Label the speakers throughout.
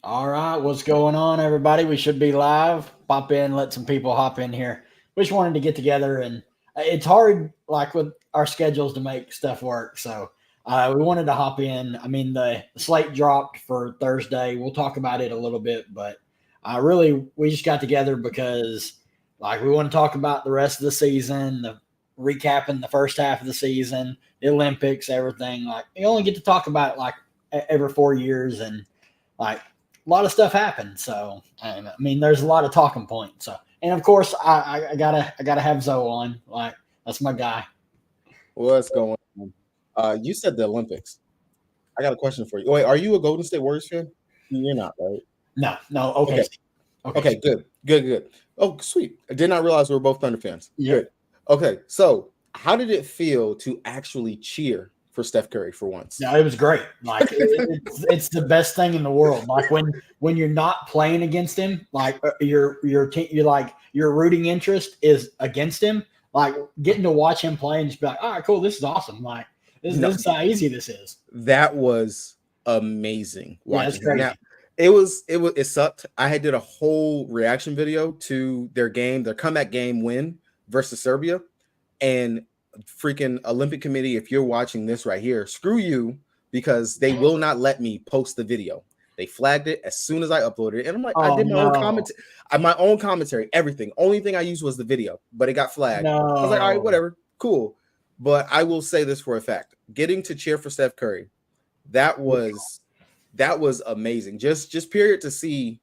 Speaker 1: All right, what's going on, everybody? We should be live. Pop in, let some people hop in here. We just wanted to get together, and it's hard, like with our schedules, to make stuff work. So we wanted to hop in. I mean, the slate dropped for Thursday. We'll talk about it a little bit, but really, we just got together because, like, we want to talk about the rest of the season, recapping the first half of the season, the Olympics, everything. Like, you only get to talk about it like every 4 years, and like a lot of stuff happened. So I mean, there's a lot of talking points. So, and of course, I gotta have Zo on. Like, that's my guy.
Speaker 2: What's going on? You said the Olympics. I got a question for you. Wait, are you a Golden State Warriors fan? You're not, right?
Speaker 1: No. Okay.
Speaker 2: Good. Oh, sweet. I did not realize we were both Thunder fans.
Speaker 1: Yeah.
Speaker 2: Good. Okay, so how did it feel to actually cheer for Steph Curry for once?
Speaker 1: No, it was great. Like it's the best thing in the world. Like when you're not playing against him, like your rooting interest is against him. Like getting to watch him play and just be like, all right, cool, this is awesome. Like this is how easy this is.
Speaker 2: That was amazing.
Speaker 1: Yeah, it's crazy.
Speaker 2: Now, it sucked. I did a whole reaction video to their comeback game win versus Serbia, and freaking Olympic Committee, if you're watching this right here, screw you, because they will not let me post the video. They flagged it as soon as I uploaded it, and I'm like, I did my own commentary, everything. Only thing I used was the video, but it got flagged. I was like, all right, whatever, cool. But I will say this for a fact: getting to cheer for Steph Curry, that was amazing. Just period to see,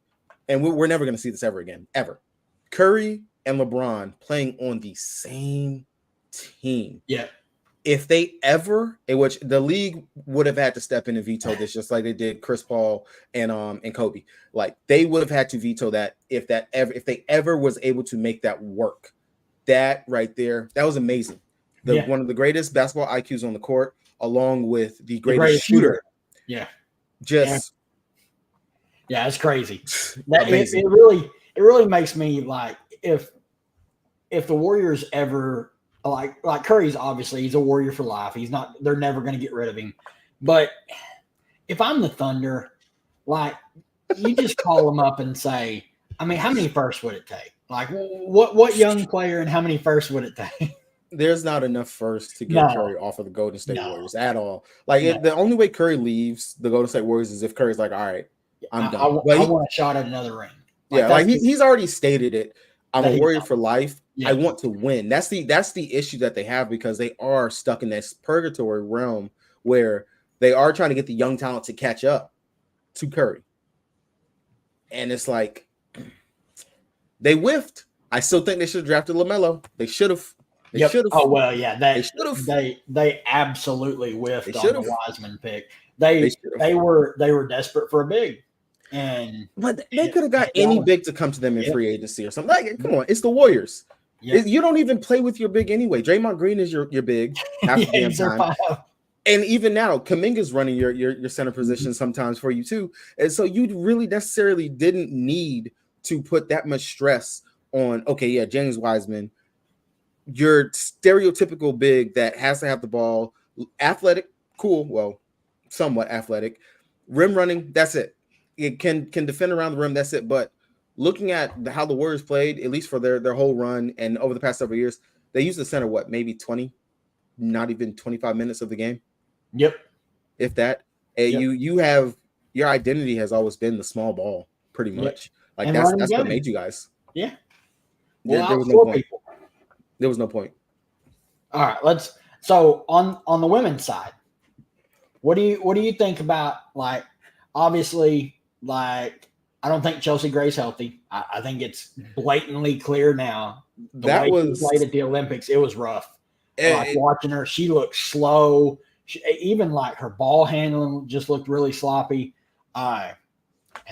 Speaker 2: and we're never going to see this ever again, ever. Curry and LeBron playing on the same team.
Speaker 1: Yeah.
Speaker 2: If they ever, in which the league would have had to step in and veto this, just like they did Chris Paul and Kobe. Like they would have had to veto that if they ever was able to make that work. That right there, that was amazing. One of the greatest basketball IQs on the court, along with the greatest shooter.
Speaker 1: Yeah.
Speaker 2: Yeah,
Speaker 1: it's crazy. It really makes me like if the Warriors ever like Curry's obviously he's a Warrior for life. They're never going to get rid of him. But if I'm the Thunder, like you just call them up and say, I mean, how many firsts would it take? Like what young player and how many firsts would it take?
Speaker 2: There's not enough firsts to get Curry off of the Golden State Warriors at all. Like the only way Curry leaves the Golden State Warriors is if Curry's like, all right, I'm done.
Speaker 1: I want a shot at another ring.
Speaker 2: He's already stated it. I'm a Warrior for life. Yeah. I want to win. That's the issue that they have, because they are stuck in this purgatory realm where they are trying to get the young talent to catch up to Curry. And it's like they whiffed. I still think they should have drafted LaMelo. They should have.
Speaker 1: Oh well, yeah.
Speaker 2: They should have.
Speaker 1: They absolutely whiffed on the Wiseman pick. They were desperate for a big.
Speaker 2: But they could have got any big to come to them in free agency or something. Like, come on, it's the Warriors. Yep. You don't even play with your big anyway. Draymond Green is your big half the damn time. And even now, Kuminga's running your center position sometimes for you too. And so you really necessarily didn't need to put that much stress on, James Wiseman, your stereotypical big that has to have the ball, athletic, cool, well, somewhat athletic, rim running, that's it. It can defend around the rim, that's it. But looking at how the Warriors played, at least for their whole run and over the past several years, they used the center, maybe 20, not even 25 minutes of the game?
Speaker 1: Yep.
Speaker 2: If that. And you have, your identity has always been the small ball, pretty much. Like that's what made you guys.
Speaker 1: Yeah.
Speaker 2: Well, there was no point. There was no point.
Speaker 1: All right, so on the women's side, what do you think about, like, obviously, like, I don't think Chelsea Gray's healthy. I think it's blatantly clear now. She played at the Olympics, it was rough. Watching her, she looked slow. Even like her ball handling just looked really sloppy. And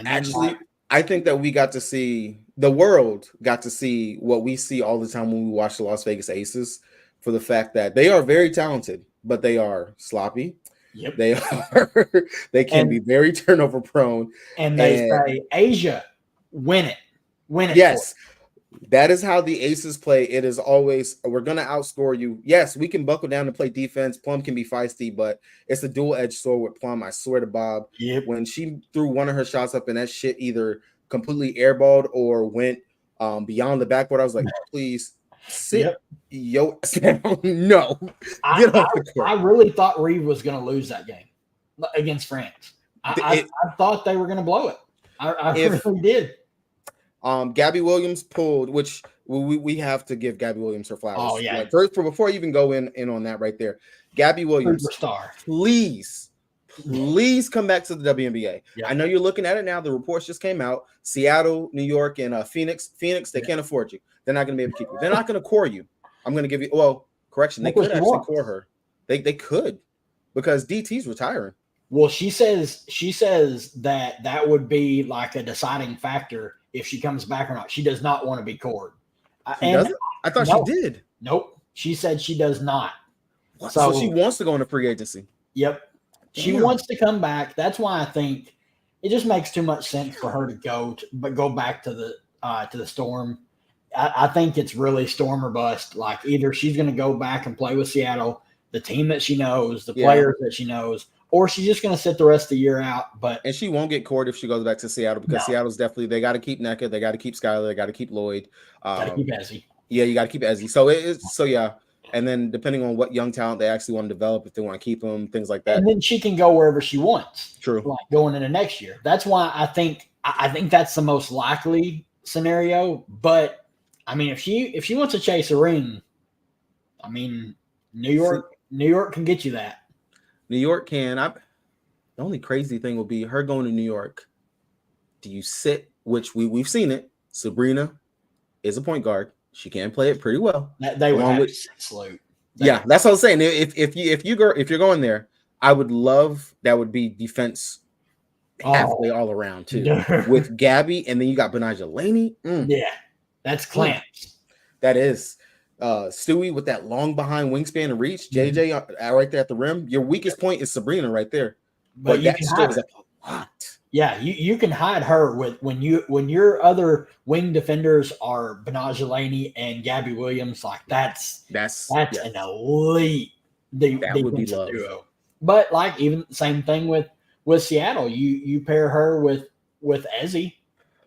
Speaker 2: actually, I think that the world got to see what we see all the time when we watch the Las Vegas Aces, for the fact that they are very talented, but they are sloppy.
Speaker 1: Yep.
Speaker 2: They can be very turnover prone.
Speaker 1: And they say, Asia, win it.
Speaker 2: Yes. That is how the aces play. It is always, we're going to outscore you. Yes, we can buckle down and play defense. Plum can be feisty, but it's a dual-edged sword with Plum. I swear to Bob.
Speaker 1: Yep.
Speaker 2: When she threw one of her shots up and that shit either completely airballed or went beyond the backboard, I was like, please sit yo down. No. Get off the court.
Speaker 1: I really thought Reeve was going to lose that game against France. I thought they were going to blow it. I really did.
Speaker 2: Gabby Williams pulled, which we have to give Gabby Williams her flowers.
Speaker 1: Oh yeah.
Speaker 2: Like first, before I even go in on that right there, Gabby Williams,
Speaker 1: superstar.
Speaker 2: Please come back to the WNBA. Yep. I know you're looking at it now. The reports just came out. Seattle, New York, and Phoenix. They can't afford you. They're not going to be able to keep you. They're not going to core you. I'm going to give you. Well, correction. They could actually core her. They could, because DT's retiring.
Speaker 1: Well, she says that would be like a deciding factor if she comes back or not. She does not want to be cored.
Speaker 2: I thought she did.
Speaker 1: Nope. She said she does not.
Speaker 2: So she wants to go into free agency.
Speaker 1: Yep. She wants to come back. That's why I think it just makes too much sense for her to go back to the Storm. I think it's really Storm or bust. Like either she's going to go back and play with Seattle, the team that she knows, the players that she knows, or she's just going to sit the rest of the year out.
Speaker 2: And she won't get cored if she goes back to Seattle, because Seattle's definitely, they got to keep NECA, they got to keep Skylar, they got to keep Lloyd.
Speaker 1: Got to keep Ezzy.
Speaker 2: Yeah, you got to keep Ezzy. So yeah. And then depending on what young talent they actually want to develop, if they want to keep them, things like that.
Speaker 1: And then she can go wherever she wants.
Speaker 2: True.
Speaker 1: Like going into next year. That's why I think that's the most likely scenario. But I mean, if she wants to chase a ring, I mean, New York can get you that.
Speaker 2: New York can. The only crazy thing will be her going to New York. Do you sit? Which we've seen it. Sabrina is a point guard. She can play it pretty well.
Speaker 1: They would have salute.
Speaker 2: Yeah, that's what I was saying. If you're going there, I would love that would be defense halfway all around too. With Gabby, and then you got Benaja Laney.
Speaker 1: Yeah, that's clamps.
Speaker 2: That is. Stewie with that long behind wingspan and reach. JJ right there at the rim. Your weakest point is Sabrina right there. But
Speaker 1: you can hide her.
Speaker 2: What?
Speaker 1: Yeah, you can hide her with when your other wing defenders are Benaja Laney and Gabby Williams. Like that's an elite defensive duo. But like even same thing with Seattle. You pair her with Ezzy.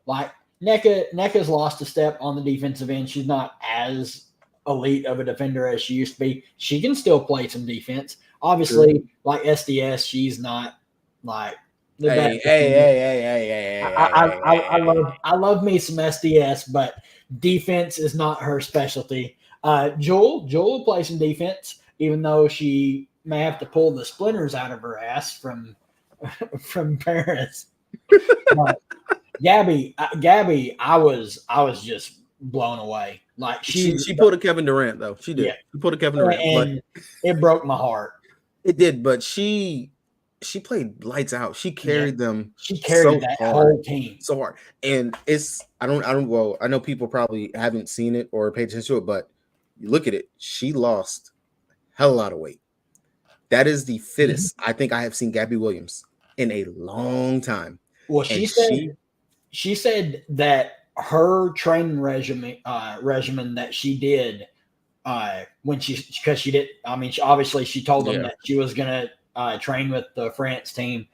Speaker 1: Like NECA's lost a step on the defensive end. She's not as elite of a defender as she used to be. She can still play some defense. Obviously, like SDS, she's not like the best.
Speaker 2: Hey.
Speaker 1: I love me some SDS, but defense is not her specialty. Jewel will play some defense, even though she may have to pull the splinters out of her ass from Paris. But Gabby, I was just blown away. Like
Speaker 2: she pulled a Kevin Durant though. She did. Yeah. She pulled a Kevin Durant,
Speaker 1: and it broke my heart.
Speaker 2: It did, but she played lights out. She carried them.
Speaker 1: She carried that whole team
Speaker 2: so hard. And I know people probably haven't seen it or paid attention to it, but you look at it. She lost a hell of a lot of weight. That is the fittest I think I have seen Gabby Williams in a long time.
Speaker 1: Well, she said that her training regimen that she did because she did. I mean, obviously she told them that she was gonna train with the France team.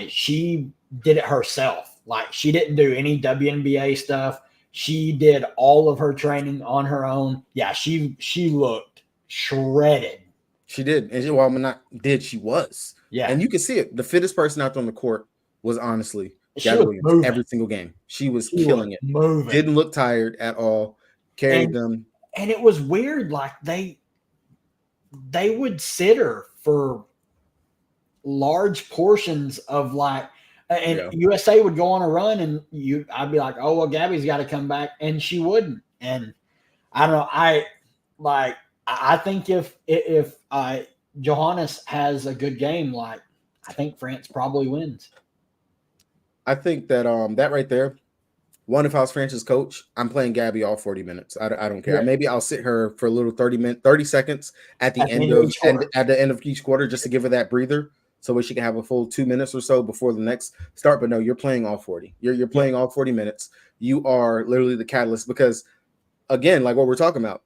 Speaker 1: She did it herself. Like she didn't do any WNBA stuff. She did all of her training on her own. Yeah, she looked shredded.
Speaker 2: She did, and she was.
Speaker 1: Yeah,
Speaker 2: and you can see it. The fittest person out there on the court was honestly Gabby Williams every single game. She was killing it.
Speaker 1: Moving.
Speaker 2: Didn't look tired at all. Carried them.
Speaker 1: And it was weird. Like they would sit her for large portions of USA would go on a run and I'd be like, oh, well, Gabby's got to come back. And she wouldn't. And I don't know. I think if Johannes has a good game, I think France probably wins.
Speaker 2: I think that that right there, if I was France's coach, I'm playing Gabby all 40 minutes. I don't care. Yeah. Maybe I'll sit her for a little 30 seconds at the end of each quarter just to give her that breather so she can have a full 2 minutes or so before the next start. But no, you're playing all 40. You're playing all 40 minutes. You are literally the catalyst because again, like what we're talking about,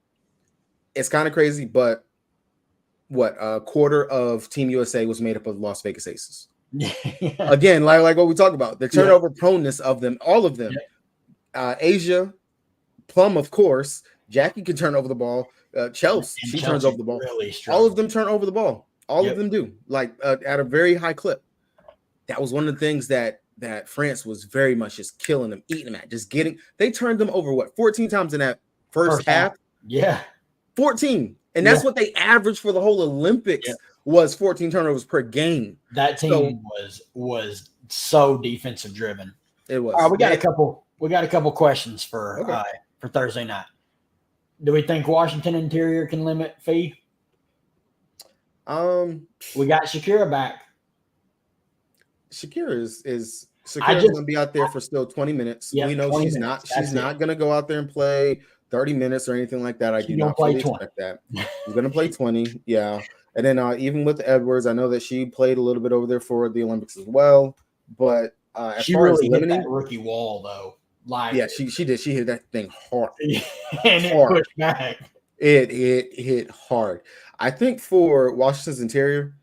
Speaker 2: it's kind of crazy, but what a quarter of Team USA was made up of Las Vegas Aces. Again, like what we talk about, the turnover proneness of them, all of them. Asia, Plum, of course. Jackie can turn over the ball. Chelsea, she turns over the ball. Really all of them turn over the ball. All of them do, like at a very high clip. That was one of the things that France was very much just killing them, eating them at, just getting. They turned them over 14 times in that first half.
Speaker 1: Yeah,
Speaker 2: 14, and that's what they averaged for the whole Olympics was 14 turnovers per game.
Speaker 1: That team was so defensive driven.
Speaker 2: It was.
Speaker 1: All right, we got a couple questions for Thursday night. Do we think Washington Interior can limit Fee? We got Shakira back.
Speaker 2: Shakira is going to be out there for still 20 minutes. We know she's not going to go out there and play 30 minutes or anything like that. I do not fully expect that. She's going to play 20. Yeah. And then even with Edwards, I know that she played a little bit over there for the Olympics as well. But as
Speaker 1: she
Speaker 2: far
Speaker 1: really
Speaker 2: as limiting,
Speaker 1: hit that rookie wall though. Like
Speaker 2: she did. She hit that thing hard.
Speaker 1: And it pushed back.
Speaker 2: It hit hard. I think for Washington's Interior,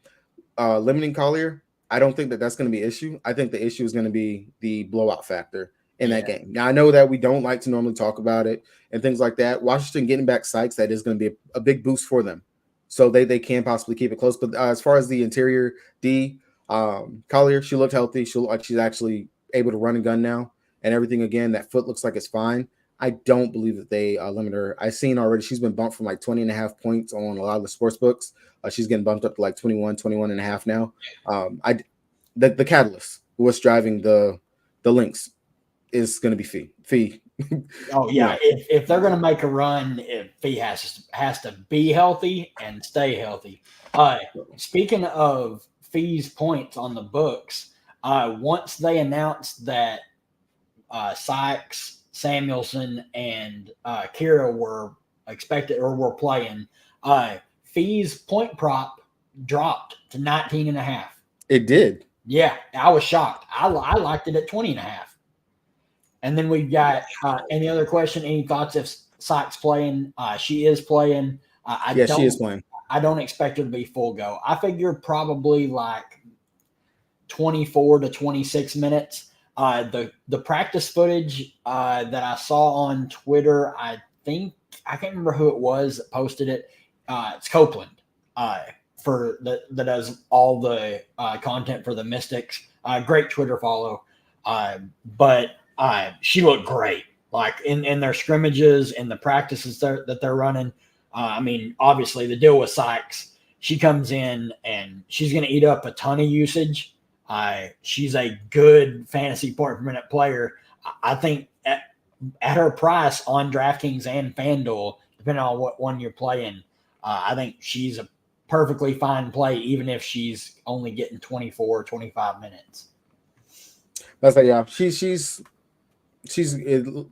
Speaker 2: limiting Collier, I don't think that's going to be an issue. I think the issue is going to be the blowout factor in that game. Now, I know that we don't like to normally talk about it and things like that. Washington getting back Sykes, that is going to be a big boost for them. So they can possibly keep it close. But as far as the Interior D, Collier, she looked healthy. She looked like she's actually able to run and gun now and everything again. That foot looks like it's fine. I don't believe that they limit her. I've seen already she's been bumped from like 20.5 points on a lot of the sports books. She's getting bumped up to like 21.5 now. The catalyst, what's driving the links, is going to be Fee.
Speaker 1: Oh yeah, if they're going to make a run, Fee has to be healthy and stay healthy. Speaking of Fee's points on the books, once they announced that Sykes, Samuelson, and Kira were expected or were playing, Fee's point prop dropped to 19.5.
Speaker 2: It did.
Speaker 1: Yeah, I was shocked. I liked it at 20.5. And then we've got any other question? Any thoughts if Sykes playing? She is playing.
Speaker 2: She is playing.
Speaker 1: I don't expect her to be full go. I figure probably like 24 to 26 minutes. The practice footage that I saw on Twitter, I can't remember who it was that posted it. It's Copeland that does all the content for the Mystics. Great Twitter follow. But she looked great, like in their scrimmages and the practices that they're running. I mean, obviously the deal with Sykes, she comes in and she's going to eat up a ton of usage. She's a good fantasy point per minute player. I think at her price on DraftKings and FanDuel, depending on what one you're playing, I think she's a perfectly fine play, even if she's only getting 24 or 25 minutes.
Speaker 2: That's like, yeah, she's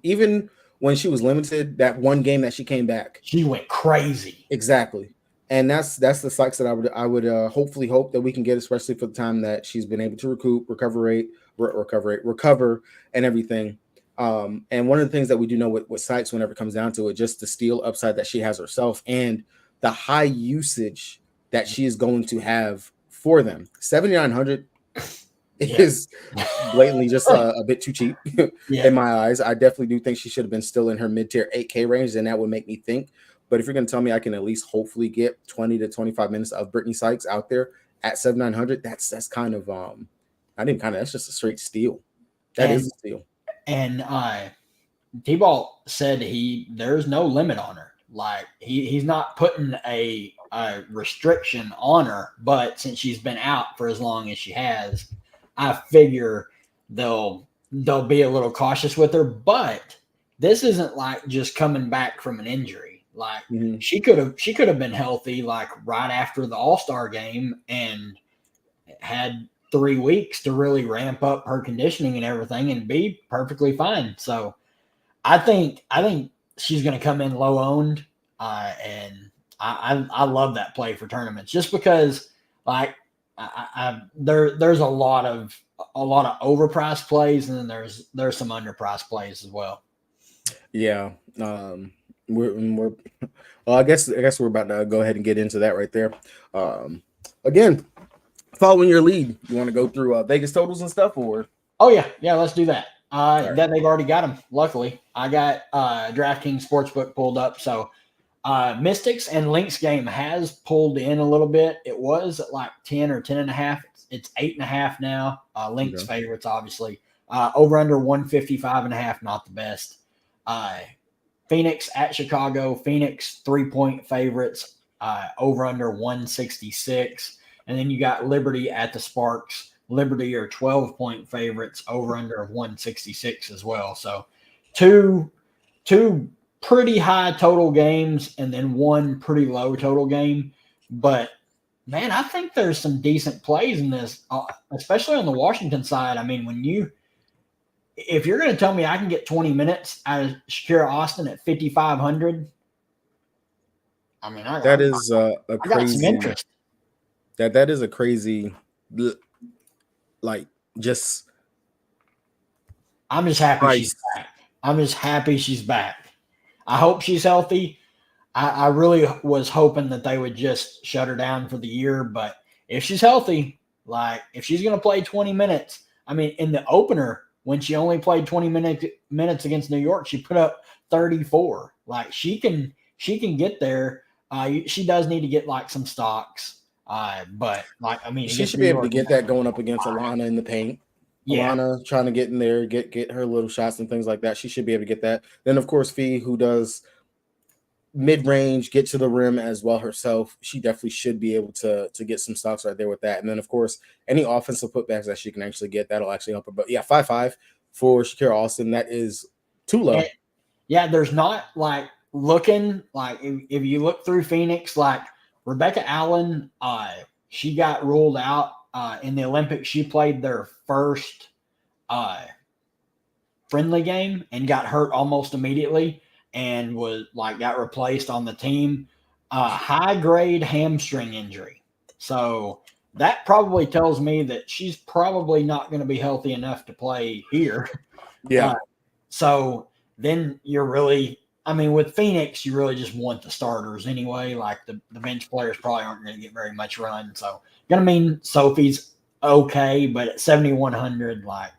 Speaker 2: even when she was limited, that one game that she came back,
Speaker 1: she went crazy.
Speaker 2: Exactly. And that's the Sykes that I would hopefully hope that we can get, especially for the time that she's been able to recover and everything. And one of the things that we do know with Sykes, whenever it comes down to it, just the steal upside that she has herself and the high usage that she is going to have for them. 7,900 is blatantly just a bit too cheap in my eyes. I definitely do think she should have been still in her mid-tier 8K range, and that would make me think. But if you're going to tell me I can at least hopefully get 20 to 25 minutes of Brittany Sykes out there at 7,900, that's kind of that's just a straight steal. That is a steal.
Speaker 1: And T-Ball said there's no limit on her. Like he's not putting a restriction on her, but since she's been out for as long as she has, I figure they'll be a little cautious with her. But this isn't like just coming back from an injury. Like she could have been healthy like right after the All-Star game and had 3 weeks to really ramp up her conditioning and everything and be perfectly fine. So I think she's going to come in low owned, and I love that play for tournaments just because like there's a lot of overpriced plays and then there's some underpriced plays as well.
Speaker 2: Yeah. Well, I guess we're about to go ahead and get into that right there. Again, following your lead, you want to go through Vegas totals and stuff, or?
Speaker 1: Oh yeah, let's do that. That they've already got them. Luckily, I got DraftKings Sportsbook pulled up. So Mystics and Lynx game has pulled in a little bit. It was at like 10 or 10.5. It's 8.5 now. Lynx favorites, obviously. Over under 155.5, not the best. Phoenix at Chicago. Phoenix 3-point favorites. Over under 166. And then you got Liberty at the Sparks. Liberty are 12-point favorites, over under 166 as well. So two pretty high total games and then one pretty low total game. But man, I think there's some decent plays in this, especially on the Washington side. I mean, if you're going to tell me I can get 20 minutes out of Shakira Austin at 5,500, I mean,
Speaker 2: that is a crazy.
Speaker 1: I got some interest.
Speaker 2: That is a crazy. Like, just
Speaker 1: I'm just happy she's back. I'm just happy she's back. I hope she's healthy. I really was hoping that they would just shut her down for the year, but if she's healthy, like if she's going to play 20 minutes, I mean, in the opener when she only played 20 minutes against New York, she put up 34. Like she can get there. She does need to get like some stocks. But like, I mean,
Speaker 2: she should be able to get that going up against Alana in the paint. Yeah. Alana trying to get in there, get her little shots and things like that. She should be able to get that. Then of course, Fee, who does mid-range, get to the rim as well herself. She definitely should be able to get some stocks right there with that. And then of course, any offensive putbacks that she can actually get, that'll actually help her. But yeah, 5.5 for Shakira Austin. That is too low.
Speaker 1: Yeah, there's not like looking like if you look through Phoenix, like Rebecca Allen, she got ruled out in the Olympics. She played their first friendly game and got hurt almost immediately and got replaced on the team. High-grade hamstring injury. So that probably tells me that she's probably not going to be healthy enough to play here.
Speaker 2: Yeah.
Speaker 1: So then you're really – I mean, with Phoenix, you really just want the starters anyway. Like the bench players probably aren't going to get very much run. So, going to mean Sophie's okay, but at 7,100, like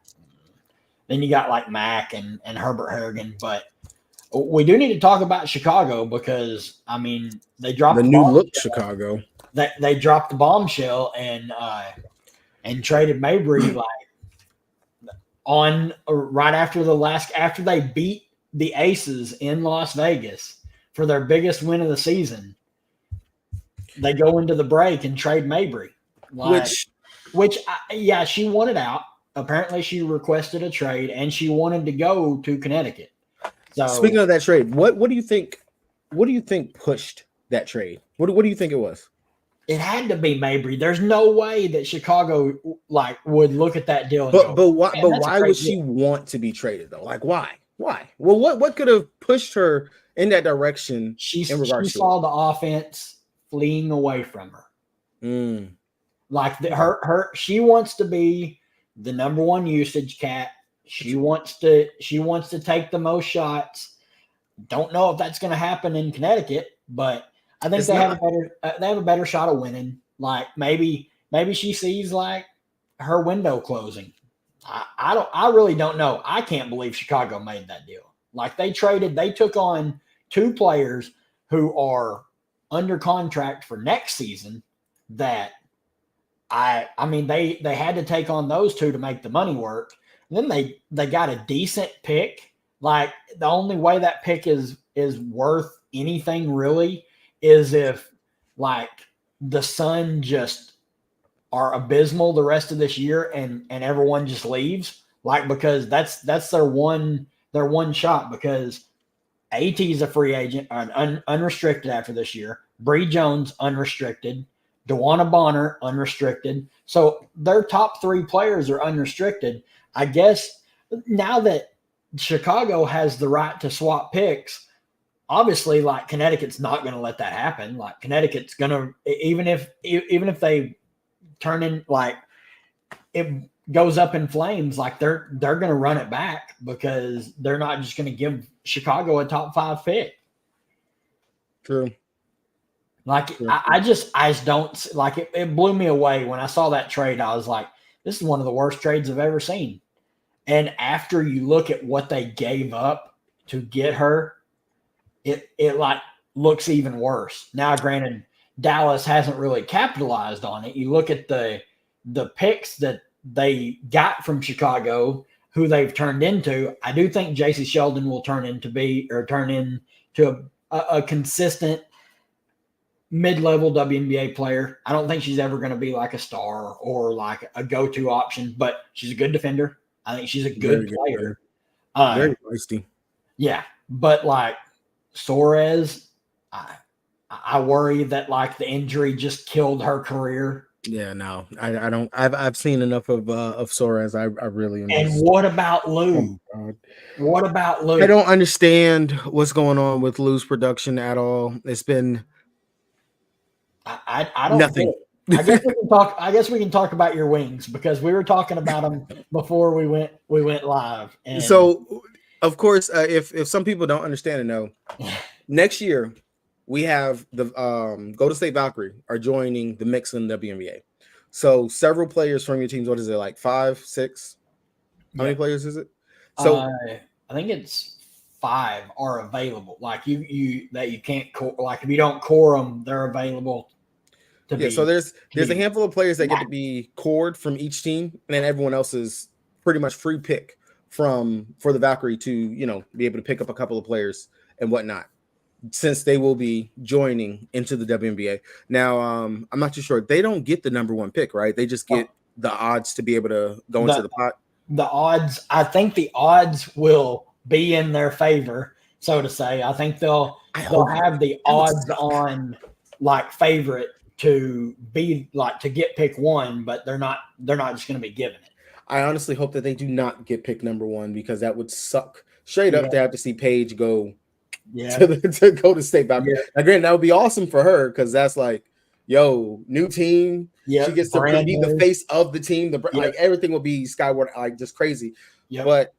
Speaker 1: then you got like Mac and Herbert Harrigan. But we do need to talk about Chicago because I mean they dropped
Speaker 2: the new look Chicago.
Speaker 1: They dropped the bombshell and traded Mabry like on right after after they beat the Aces in Las Vegas for their biggest win of the season. They go into the break and trade Mabry, which she wanted out. Apparently, she requested a trade and she wanted to go to Connecticut. So,
Speaker 2: speaking of that trade, what do you think? What do you think pushed that trade? What do you think it was?
Speaker 1: It had to be Mabry. There's no way that Chicago would look at that deal.
Speaker 2: But why would she want to be traded though? Like why? Why? Well, what could have pushed her in that direction?
Speaker 1: She saw the offense fleeing away from her. Like she wants to be the number one usage cat. She wants to take the most shots. Don't know if that's going to happen in Connecticut, but I think they have a better shot of winning. Like maybe she sees like her window closing. I really don't know. I can't believe Chicago made that deal. Like they took on two players who are under contract for next season that I mean they had to take on those two to make the money work. And then they got a decent pick. Like the only way that pick is worth anything really is if like the Sun just are abysmal the rest of this year and everyone just leaves, like because that's their one shot because AT is a free agent unrestricted after this year. Bree Jones unrestricted, DeWanna Bonner unrestricted. So their top three players are unrestricted. I guess now that Chicago has the right to swap picks, obviously like Connecticut's not going to let that happen. Like Connecticut's going to even if they turn in like it goes up in flames, like they're going to run it back because they're not just going to give Chicago a top 5 pick.
Speaker 2: True.
Speaker 1: Like I just don't like it. It blew me away when I saw that trade. I was like, this is one of the worst trades I've ever seen. And after you look at what they gave up to get her, it like looks even worse. Now, granted, Dallas hasn't really capitalized on it. You look at the picks that they got from Chicago, who they've turned into. I do think JC Sheldon will turn into a consistent mid-level WNBA player. I don't think she's ever going to be like a star or like a go-to option, but she's a good defender. I think she's a good player.
Speaker 2: Very feisty.
Speaker 1: Yeah, but like Suarez, I worry that like the injury just killed her career.
Speaker 2: Yeah, no, I don't. I've seen enough of Suarez. I really am.
Speaker 1: And what about Lou?
Speaker 2: Oh,
Speaker 1: what about Lou?
Speaker 2: I don't understand what's going on with Lou's production at all. It's been
Speaker 1: I don't
Speaker 2: nothing.
Speaker 1: I guess we can talk about your wings because we were talking about them before we went live. And
Speaker 2: so, of course, if some people don't understand and know, next year we have the Golden State Valkyrie are joining the mix in the WNBA. So several players from your teams. What is it, like 5, 6? How many players is it? So
Speaker 1: I think it's 5 are available. Like you can't like if you don't core them, they're available.
Speaker 2: So there's a handful of players that get to be cored from each team, and then everyone else is pretty much free pick for the Valkyrie to be able to pick up a couple of players and whatnot, since they will be joining into the WNBA. Now, I'm not too sure. They don't get the number 1 pick, right? They just get the odds to be able to go into the pot.
Speaker 1: The odds, I think the odds will be in their favor, so to say. I think they'll have the odds on like favorite to be like to get pick 1, but they're not just going to be given it.
Speaker 2: I honestly hope that they do not get pick number 1 because that would suck straight up to have to see Paige go to go to State Valkyrie. Now, granted, that would be awesome for her because that's like, new team. She gets to be the face of the team. Like everything will be skyward, like just crazy. But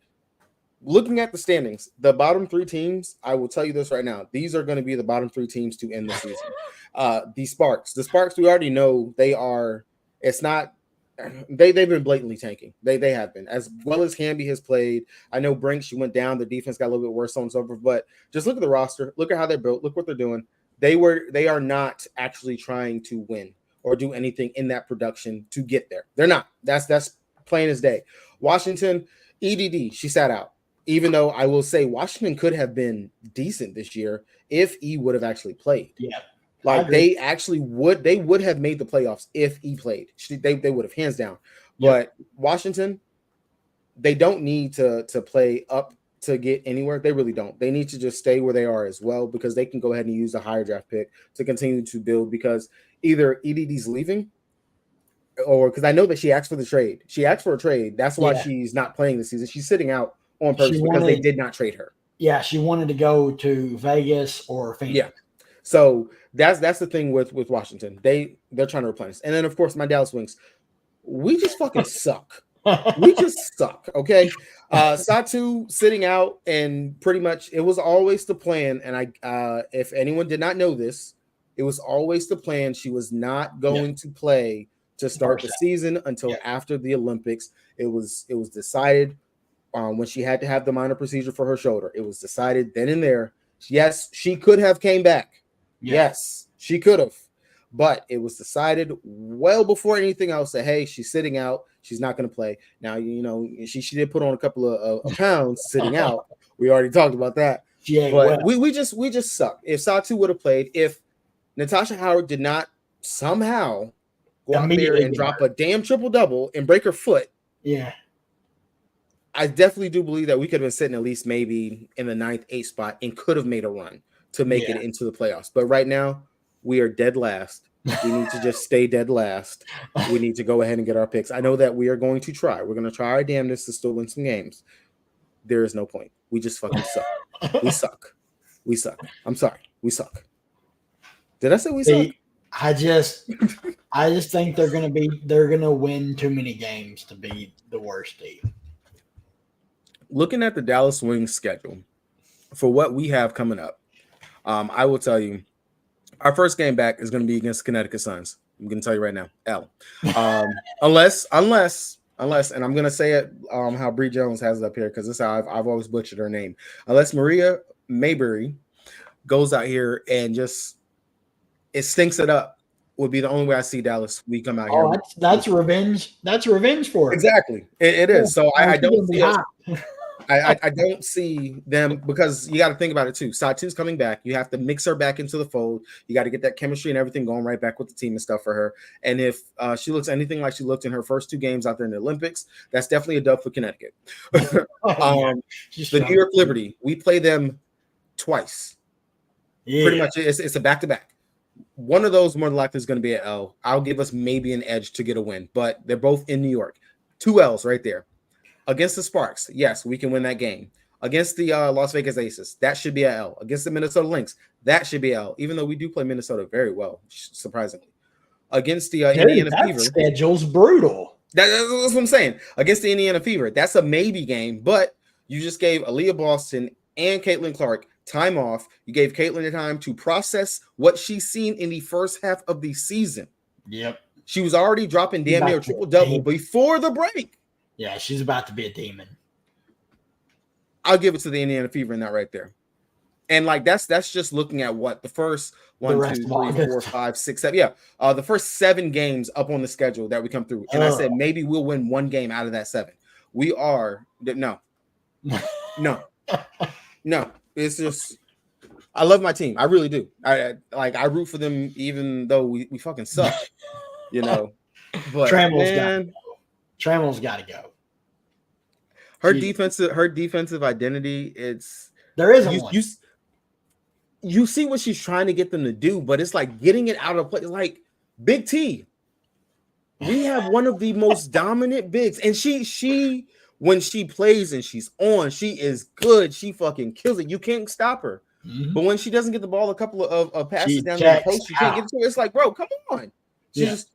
Speaker 2: looking at the standings, the bottom 3 teams, I will tell you this right now. These are going to be the bottom 3 teams to end the season. The Sparks, we already know they are. It's not. They've been blatantly tanking. They have been, as well as Wnba has played. I know Brink, she went down. The defense got a little bit worse, so on and so forth. But just look at the roster. Look at how they're built. Look what they're doing. They are not actually trying to win or do anything in that production to get there. They're not. That's plain as day. Washington, EDD, she sat out. Even though I will say Washington could have been decent this year if E would have actually played.
Speaker 1: Yeah.
Speaker 2: Like they would have made the playoffs if E played. They would have, hands down. But Washington, they don't need to play up to get anywhere. They really don't. They need to just stay where they are as well because they can go ahead and use a higher draft pick to continue to build because either EDD's leaving or because I know that she asked for the trade. She asked for a trade. That's why she's not playing this season. She's sitting out on purpose because they did not trade her.
Speaker 1: Yeah, she wanted to go to Vegas or Phoenix.
Speaker 2: Yeah. So that's the thing with Washington. They're trying to replenish. And then of course my Dallas Wings, we just fucking suck. We just suck. Okay. Satu sitting out, and pretty much it was always the plan. And if anyone did not know this, it was always the plan. She was not going to play to start the season until after the Olympics. It was decided when she had to have the minor procedure for her shoulder. It was decided then and there. Yes, she could have came back. Yes, she could have. But it was decided well before anything else that, hey, she's sitting out. She's not going to play. Now, she did put on a couple of pounds sitting out. We already talked about that. But we just suck. If Satu would have played, if Natasha Howard did not somehow go out there and drop a damn triple-double and break her foot, I definitely do believe that we could have been sitting at least maybe in the 9th, 8th spot and could have made a run to make it into the playoffs. But right now, we are dead last. We need to just stay dead last. We need to go ahead and get our picks. I know that we are going to try. We're going to try our damnedest to still win some games. There is no point. We just fucking suck. We suck. We suck. I'm sorry. We suck. Did I say we suck?
Speaker 1: I just think they're gonna win too many games to be the worst team.
Speaker 2: Looking at the Dallas Wings schedule for what we have coming up, I will tell you, Our first game back is going to be against Connecticut Suns. I'm going to tell you right now, L. Unless, and I'm going to say it how Bree Jones has it up here because this is how I've always butchered her name. Unless Maria Mayberry goes out here and just it stinks it up, would be the only way I see Dallas. We come out here.
Speaker 1: That's revenge. That's revenge for it.
Speaker 2: Exactly, it is. So I don't see us. I don't see them because you got to think about it too. Satu's coming back. You have to mix her back into the fold. You got to get that chemistry and everything going right back with the team and stuff for her. And if she looks anything like she looked in her first 2 games out there in the Olympics, that's definitely a dub for Connecticut. The New York Liberty, we play them twice. Yeah. Pretty much, it's a back-to-back. One of those more than likely is going to be an L. I'll give us maybe an edge to get a win, but they're both in New York. 2 L's right there. Against the Sparks, yes, we can win that game. Against the Las Vegas Aces, that should be an L. Against the Minnesota Lynx, that should be an L, even though we do play Minnesota very well, surprisingly. Against the Indiana Fever.
Speaker 1: Schedule's brutal.
Speaker 2: That's what I'm saying. Against the Indiana Fever, that's a maybe game, but you just gave Aaliyah Boston and Caitlin Clark time off. You gave Caitlin the time to process what she's seen in the first half of the season.
Speaker 1: Yep.
Speaker 2: She was already dropping damn near triple-double before the break.
Speaker 1: Yeah, she's about to be a demon.
Speaker 2: I'll give it to the Indiana Fever in that right there. And like that's just looking at what the first 1, 2, 3, 4, 5, 6, 7. Yeah. The first 7 games up on the schedule that we come through. And I said maybe we'll win 1 game out of that 7. We are no. It's just I love my team. I really do. I root for them even though we fucking suck. But
Speaker 1: Trammell's got to go.
Speaker 2: Her defensive identity,
Speaker 1: there isn't one.
Speaker 2: You see what she's trying to get them to do, but it's like getting it out of play. Like Big T, we have one of the most dominant bigs, and she when she plays and she's on, she is good. She fucking kills it. You can't stop her. Mm-hmm. But when she doesn't get the ball, a couple of passes down the post, she can't get to it. It's like, bro, come on.
Speaker 1: If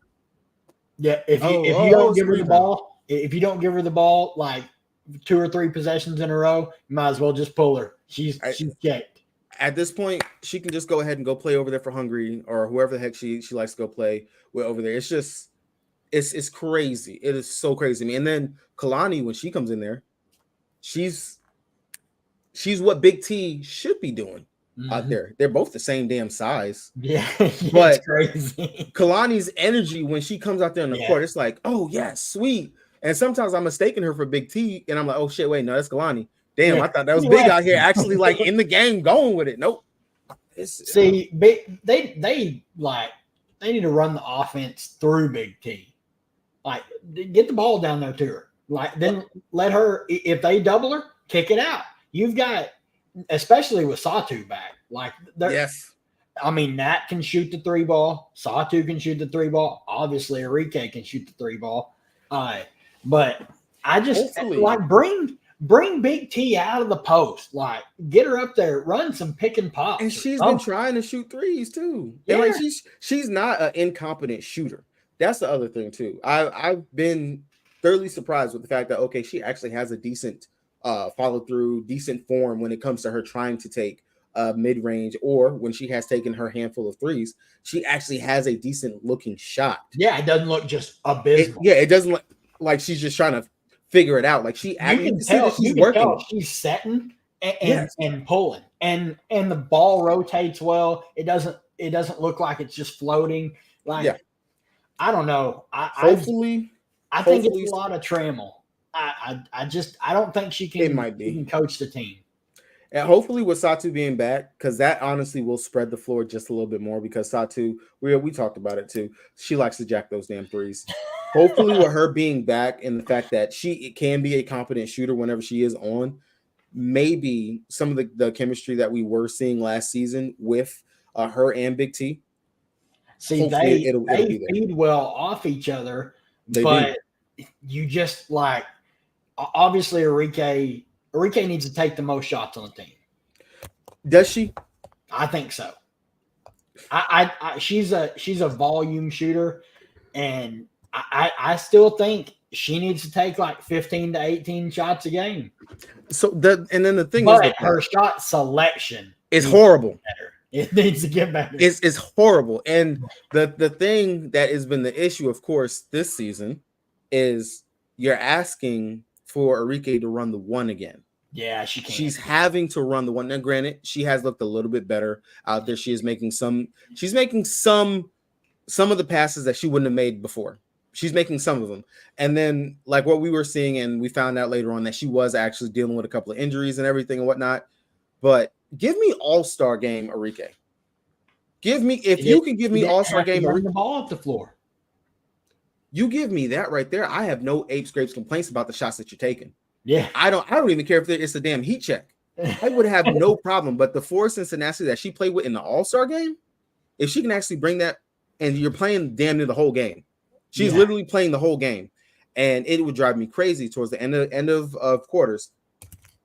Speaker 1: you don't give her the ball, if you don't give her the ball like 2 or 3 possessions in a row, you might as well just pull her. She's checked.
Speaker 2: At this point, she can just go ahead and go play over there for Hungary or whoever the heck she likes to go play with over there. It's just it's crazy. It is so crazy to me. And then Kalani, when she comes in there, she's what Big T should be doing out there. They're both the same damn size.
Speaker 1: Yeah,
Speaker 2: but
Speaker 1: it's crazy.
Speaker 2: Kalani's energy when she comes out there on the court, it's like, oh yeah, sweet. And sometimes I'm mistaking her for Big T, and I'm like, oh shit, wait, no, that's Kalani. Damn, I thought that was Big out here, actually like in the game, going with it. Nope.
Speaker 1: See, they need to run the offense through Big T. Like, get the ball down there to her. Like, then let her. If they double her, kick it out. You've got, especially with Satu back. Like,
Speaker 2: yes.
Speaker 1: I mean, Nat can shoot the 3 ball. Satu can shoot the 3 ball. Obviously, Enrique can shoot the 3 ball. But I just like bring Big T out of the post. Like, get her up there, run some pick and pops.
Speaker 2: And she's been trying to shoot threes too. Yeah. And like she's not an incompetent shooter. That's the other thing too. I've been thoroughly surprised with the fact that she actually has a decent follow through, decent form when it comes to her trying to take mid range, or when she has taken her handful of threes, she actually has a decent looking shot.
Speaker 1: Yeah, it doesn't look just abysmal.
Speaker 2: It doesn't look like she's just trying to figure it out. Like she actually she's working.
Speaker 1: She's setting and pulling, and the ball rotates well. It doesn't look like it's just floating. Like I don't know. I think it's a lot of Trammell. I don't think she can.
Speaker 2: It might be.
Speaker 1: She can coach the team.
Speaker 2: And hopefully with Satu being back, because that honestly will spread the floor just a little bit more, because Satu, we talked about it too. She likes to jack those damn threes. Hopefully with her being back and the fact that she can be a competent shooter whenever she is on, maybe some of the chemistry that we were seeing last season with her and Big T.
Speaker 1: See, they feed well off each other, but you just like, obviously Enrique needs to take the most shots on the team.
Speaker 2: Does she?
Speaker 1: I think so. She's a volume shooter, and I still think she needs to take like 15 to 18 shots a game.
Speaker 2: So and then the thing
Speaker 1: is, her shot selection
Speaker 2: is horrible.
Speaker 1: It needs to get better.
Speaker 2: It's horrible. And the thing that has been the issue, of course, this season is you're asking for Enrique to run the one again.
Speaker 1: Yeah, she can't.
Speaker 2: She's having to run the one. Now, granted, she has looked a little bit better out there. She's making some of the passes that she wouldn't have made before. She's making some of them. And then, like what we were seeing, and we found out later on that she was actually dealing with a couple of injuries and everything and whatnot. But give me All-Star game, Enrique. You can give me All-Star game,
Speaker 1: Enrique. The ball off the floor.
Speaker 2: You give me that right there. I have no apes, grapes, complaints about the shots that you're taking.
Speaker 1: Yeah,
Speaker 2: I don't even care if it's a damn heat check. I would have no problem. But the force and tenacity that she played with in the All-Star game, if she can actually bring that, and you're playing damn near the whole game, she's literally playing the whole game, and it would drive me crazy towards the end of quarters.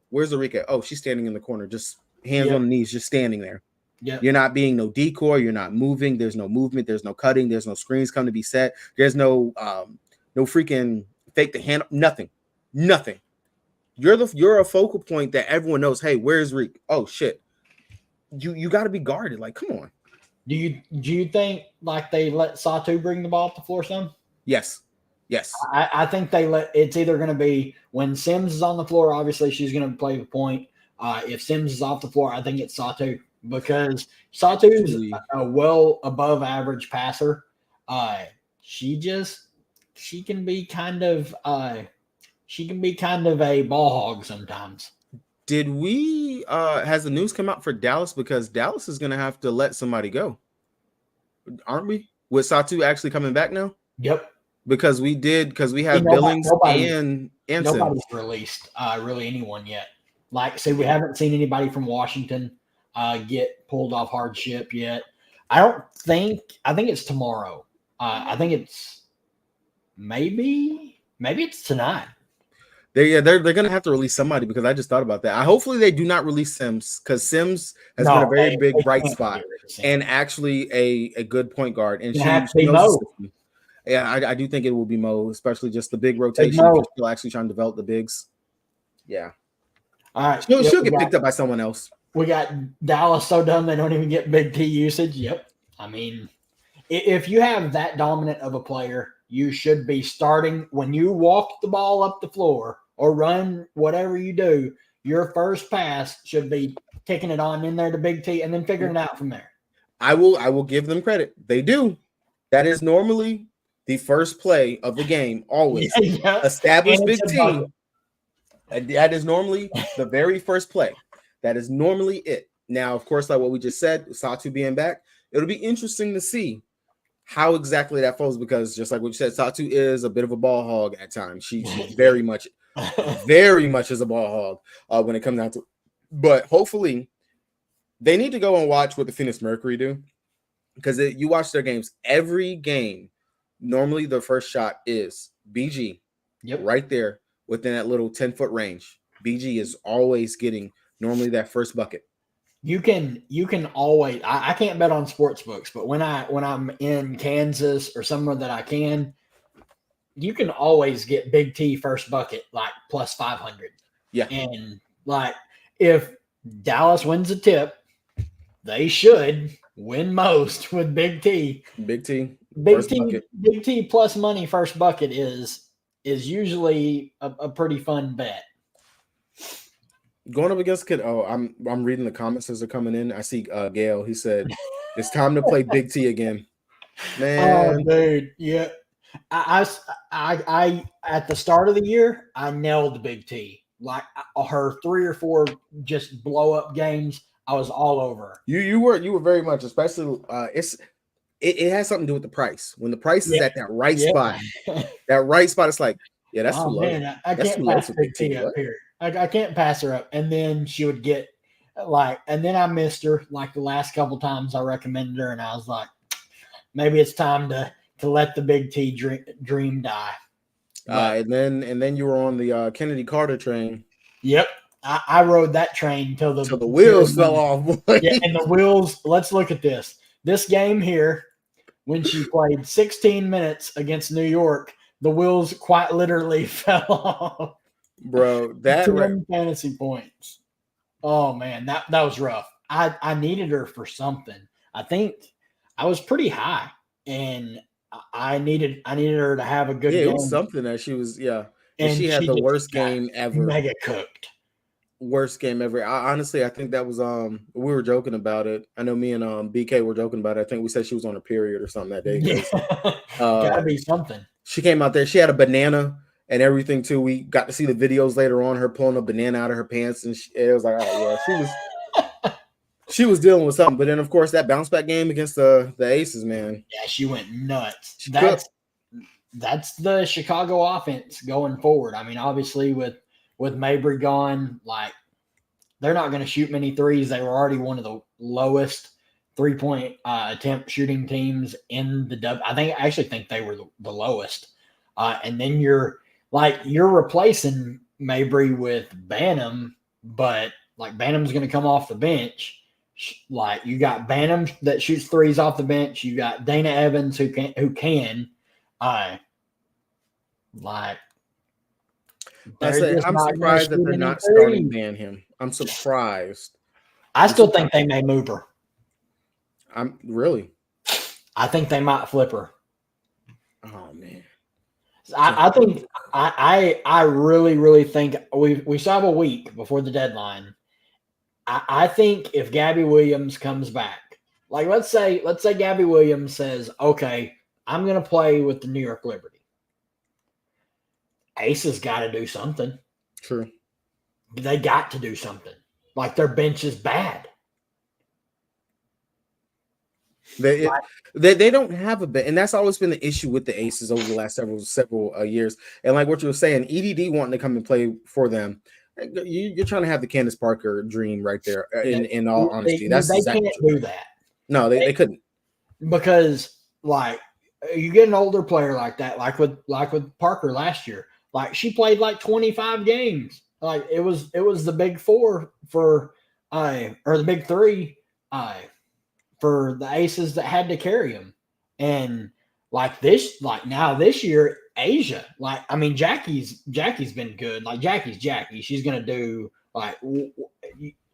Speaker 2: Where's Enrique? Oh, she's standing in the corner, just hands on the knees, just standing there.
Speaker 1: Yeah,
Speaker 2: you're not being no decoy. You're not moving. There's no movement. There's no cutting. There's no screens come to be set. There's no freaking fake the hand. Nothing. You're a focal point that everyone knows. Hey, where's Reek? Oh shit! You got to be guarded. Like, come on.
Speaker 1: Do you think like they let Satu bring the ball up the floor some?
Speaker 2: Yes.
Speaker 1: I think it's either going to be when Sims is on the floor. Obviously, she's going to play the point. If Sims is off the floor, I think it's Satu because Satu is a well above average passer. She can be kind of a ball hog sometimes.
Speaker 2: Did we has the news come out for Dallas? Because Dallas is going to have to let somebody go, aren't we? With Satu actually coming back now?
Speaker 1: Yep.
Speaker 2: Because we have Billings and
Speaker 1: nobody's released really anyone yet. Like, say we haven't seen anybody from Washington get pulled off hardship yet. I think it's tomorrow. I think it's maybe it's tonight.
Speaker 2: They're going to have to release somebody because I just thought about that. Hopefully they do not release Sims because Sims has been a very big bright spot and actually a good point guard. And she knows the system. Yeah, I do think it will be Mo, especially just the big rotation. She's still actually trying to develop the bigs. Yeah.
Speaker 1: All right.
Speaker 2: She'll get picked up by someone else.
Speaker 1: We got Dallas so dumb they don't even get Big T usage. Yep. I mean, if you have that dominant of a player, you should be starting when you walk the ball up the floor or run whatever you do. Your first pass should be kicking it on in there to Big T and then figuring it out from there.
Speaker 2: I will give them credit. They do. That is normally the first play of the game. Always establish Big T. That is normally the very first play. That is normally it. Now, of course, like what we just said, Satu being back, it'll be interesting to see how exactly that falls because just like what you said, Satu is a bit of a ball hog at times. She very much is a ball hog when it comes down to. But hopefully, they need to go and watch what the Phoenix Mercury do because you watch their games. Every game, normally the first shot is BG, right there within that little 10-foot range. BG is always getting normally that first bucket.
Speaker 1: You can always. I can't bet on sports books, but when I'm in Kansas or somewhere that I can, you can always get Big T first bucket like plus 500.
Speaker 2: Yeah,
Speaker 1: and like if Dallas wins a tip, they should win most with Big T.
Speaker 2: Big T
Speaker 1: plus money first bucket is usually a pretty fun bet.
Speaker 2: Going up against kid. Oh, I'm reading the comments as they're coming in. I see Gail. He said it's time to play Big T again. Man,
Speaker 1: oh dude, yeah. I at the start of the year I nailed Big T. Like her 3 or 4 just blow up games. I was all over.
Speaker 2: You were very much, especially it has something to do with the price. When the price is at that right spot, it's like, yeah, that's too low.
Speaker 1: Man, I can't pass Big T up here. I can't pass her up. And then she would get and then I missed her like the last couple times I recommended her, and I was like, maybe it's time to let the Big T dream die.
Speaker 2: And then you were on the Kennedy Carter train.
Speaker 1: Yep. I rode that train till the
Speaker 2: wheels fell off. Boy.
Speaker 1: Yeah, and the wheels. Let's look at this. This game here, when she played 16 minutes against New York, the wheels quite literally fell off.
Speaker 2: Bro, that
Speaker 1: 2 fantasy points. Oh man, that was rough. I needed her for something. I think I was pretty high, and I needed her to have a good game.
Speaker 2: It was something that she was,
Speaker 1: and
Speaker 2: she had the worst game ever.
Speaker 1: Mega cooked.
Speaker 2: Worst game ever. Honestly, I think that was we were joking about it. I know me and BK were joking about it. I think we said she was on a period or something that day.
Speaker 1: Yeah. Gotta be something.
Speaker 2: She came out there, she had a banana and everything too. We got to see the videos later on, her pulling a banana out of her pants, and it was like, oh yeah, she was dealing with something. But then of course that bounce back game against the Aces, man.
Speaker 1: Yeah, she went nuts. That's the Chicago offense going forward. I mean, obviously with Mabry gone, like they're not going to shoot many threes. They were already one of the lowest 3-point attempt shooting teams in the I actually think they were the lowest. And then you're replacing Mabry with Banham, but like Banham's going to come off the bench. Like you got Banham that shoots threes off the bench. You got Dana Evans who can.
Speaker 2: I'm surprised that they're not starting Banham. I'm surprised.
Speaker 1: I still think they may move her. I think they might flip her.
Speaker 2: Oh man.
Speaker 1: I think I really, really think we still have a week before the deadline. I think if Gabby Williams comes back, like let's say Gabby Williams says, okay, I'm gonna play with the New York Liberty. Aces got to do something.
Speaker 2: True.
Speaker 1: They got to do something. Like their bench is bad.
Speaker 2: They don't have a bench, and that's always been the issue with the Aces over the last several years. And like what you were saying, EDD wanting to come and play for them, you're trying to have the Candace Parker dream right there. In all honesty,
Speaker 1: they can't do that.
Speaker 2: No, they couldn't, because
Speaker 1: like you get an older player like that, like with Parker last year. Like she played like 25 games. Like it was the big four or the big three for the Aces that had to carry them. And this year, Asia, Jackie's been good. Like Jackie's Jackie. She's going to do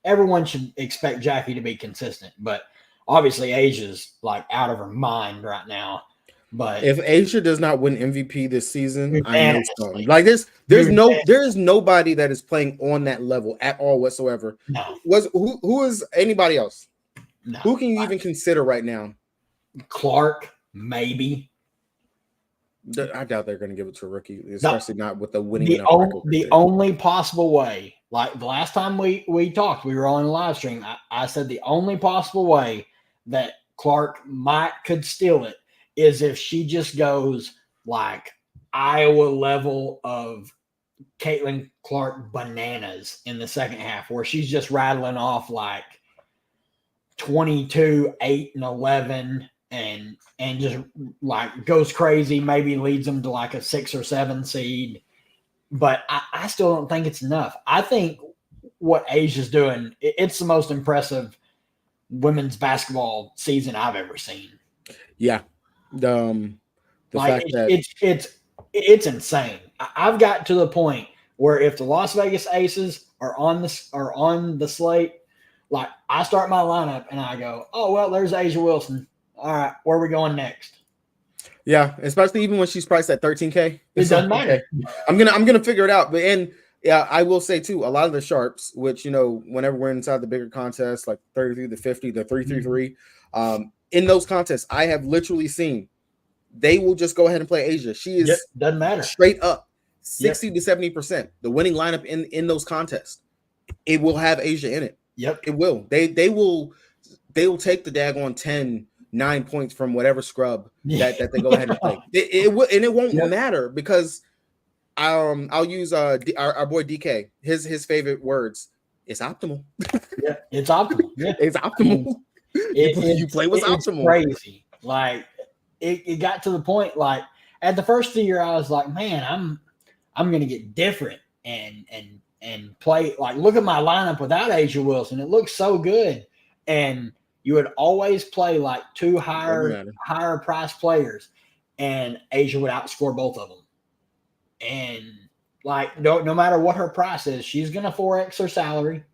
Speaker 1: everyone should expect Jackie to be consistent, but obviously Asia's out of her mind right now. But
Speaker 2: if Asia does not win MVP this season, I know something. There's nobody that is playing on that level at all whatsoever.
Speaker 1: No.
Speaker 2: Who is anybody else?
Speaker 1: No.
Speaker 2: Who can you even consider right now?
Speaker 1: Clark, maybe.
Speaker 2: I doubt they're going to give it to a rookie, especially not with the winning.
Speaker 1: The only possible way, like the last time we talked, we were on a live stream. I said the only possible way that Clark could steal it is if she just goes like Iowa level of Caitlin Clark bananas in the second half, where she's just rattling off 22, 8, and 11, and just goes crazy, maybe leads them to a 6 or 7 seed. But I still don't think it's enough. I think what Asia's doing, it's the most impressive women's basketball season I've ever seen.
Speaker 2: Yeah. The fact that
Speaker 1: it's insane. I've got to the point where if the Las Vegas Aces are on the slate, I start my lineup and I go, oh well, there's Asia Wilson. All right, where are we going next?
Speaker 2: Yeah, especially even when she's priced at 13K.
Speaker 1: It doesn't matter.
Speaker 2: I'm gonna figure it out. But I will say too, a lot of the sharps, which whenever we're inside the bigger contests, like 33 to 50, the 333, in those contests, I have literally seen they will just go ahead and play Asia. She is
Speaker 1: doesn't matter, straight
Speaker 2: up 60 to 70%. The winning lineup in those contests, it will have Asia in it.
Speaker 1: Yep,
Speaker 2: it will. They will take the daggone 9 points from whatever scrub that they go ahead and play. It will, and it won't matter because I'll use our boy DK. His favorite words. It's optimal.
Speaker 1: Yeah, it's optimal. Yeah.
Speaker 2: It's optimal. You play what's optimal.
Speaker 1: Crazy. It got to the point at the first of the year, I was like, man, I'm gonna get different and play look at my lineup without Asia Wilson. It looks so good. And you would always play two higher price players, and Asia would outscore both of them. And no matter what her price is, she's gonna 4x her salary,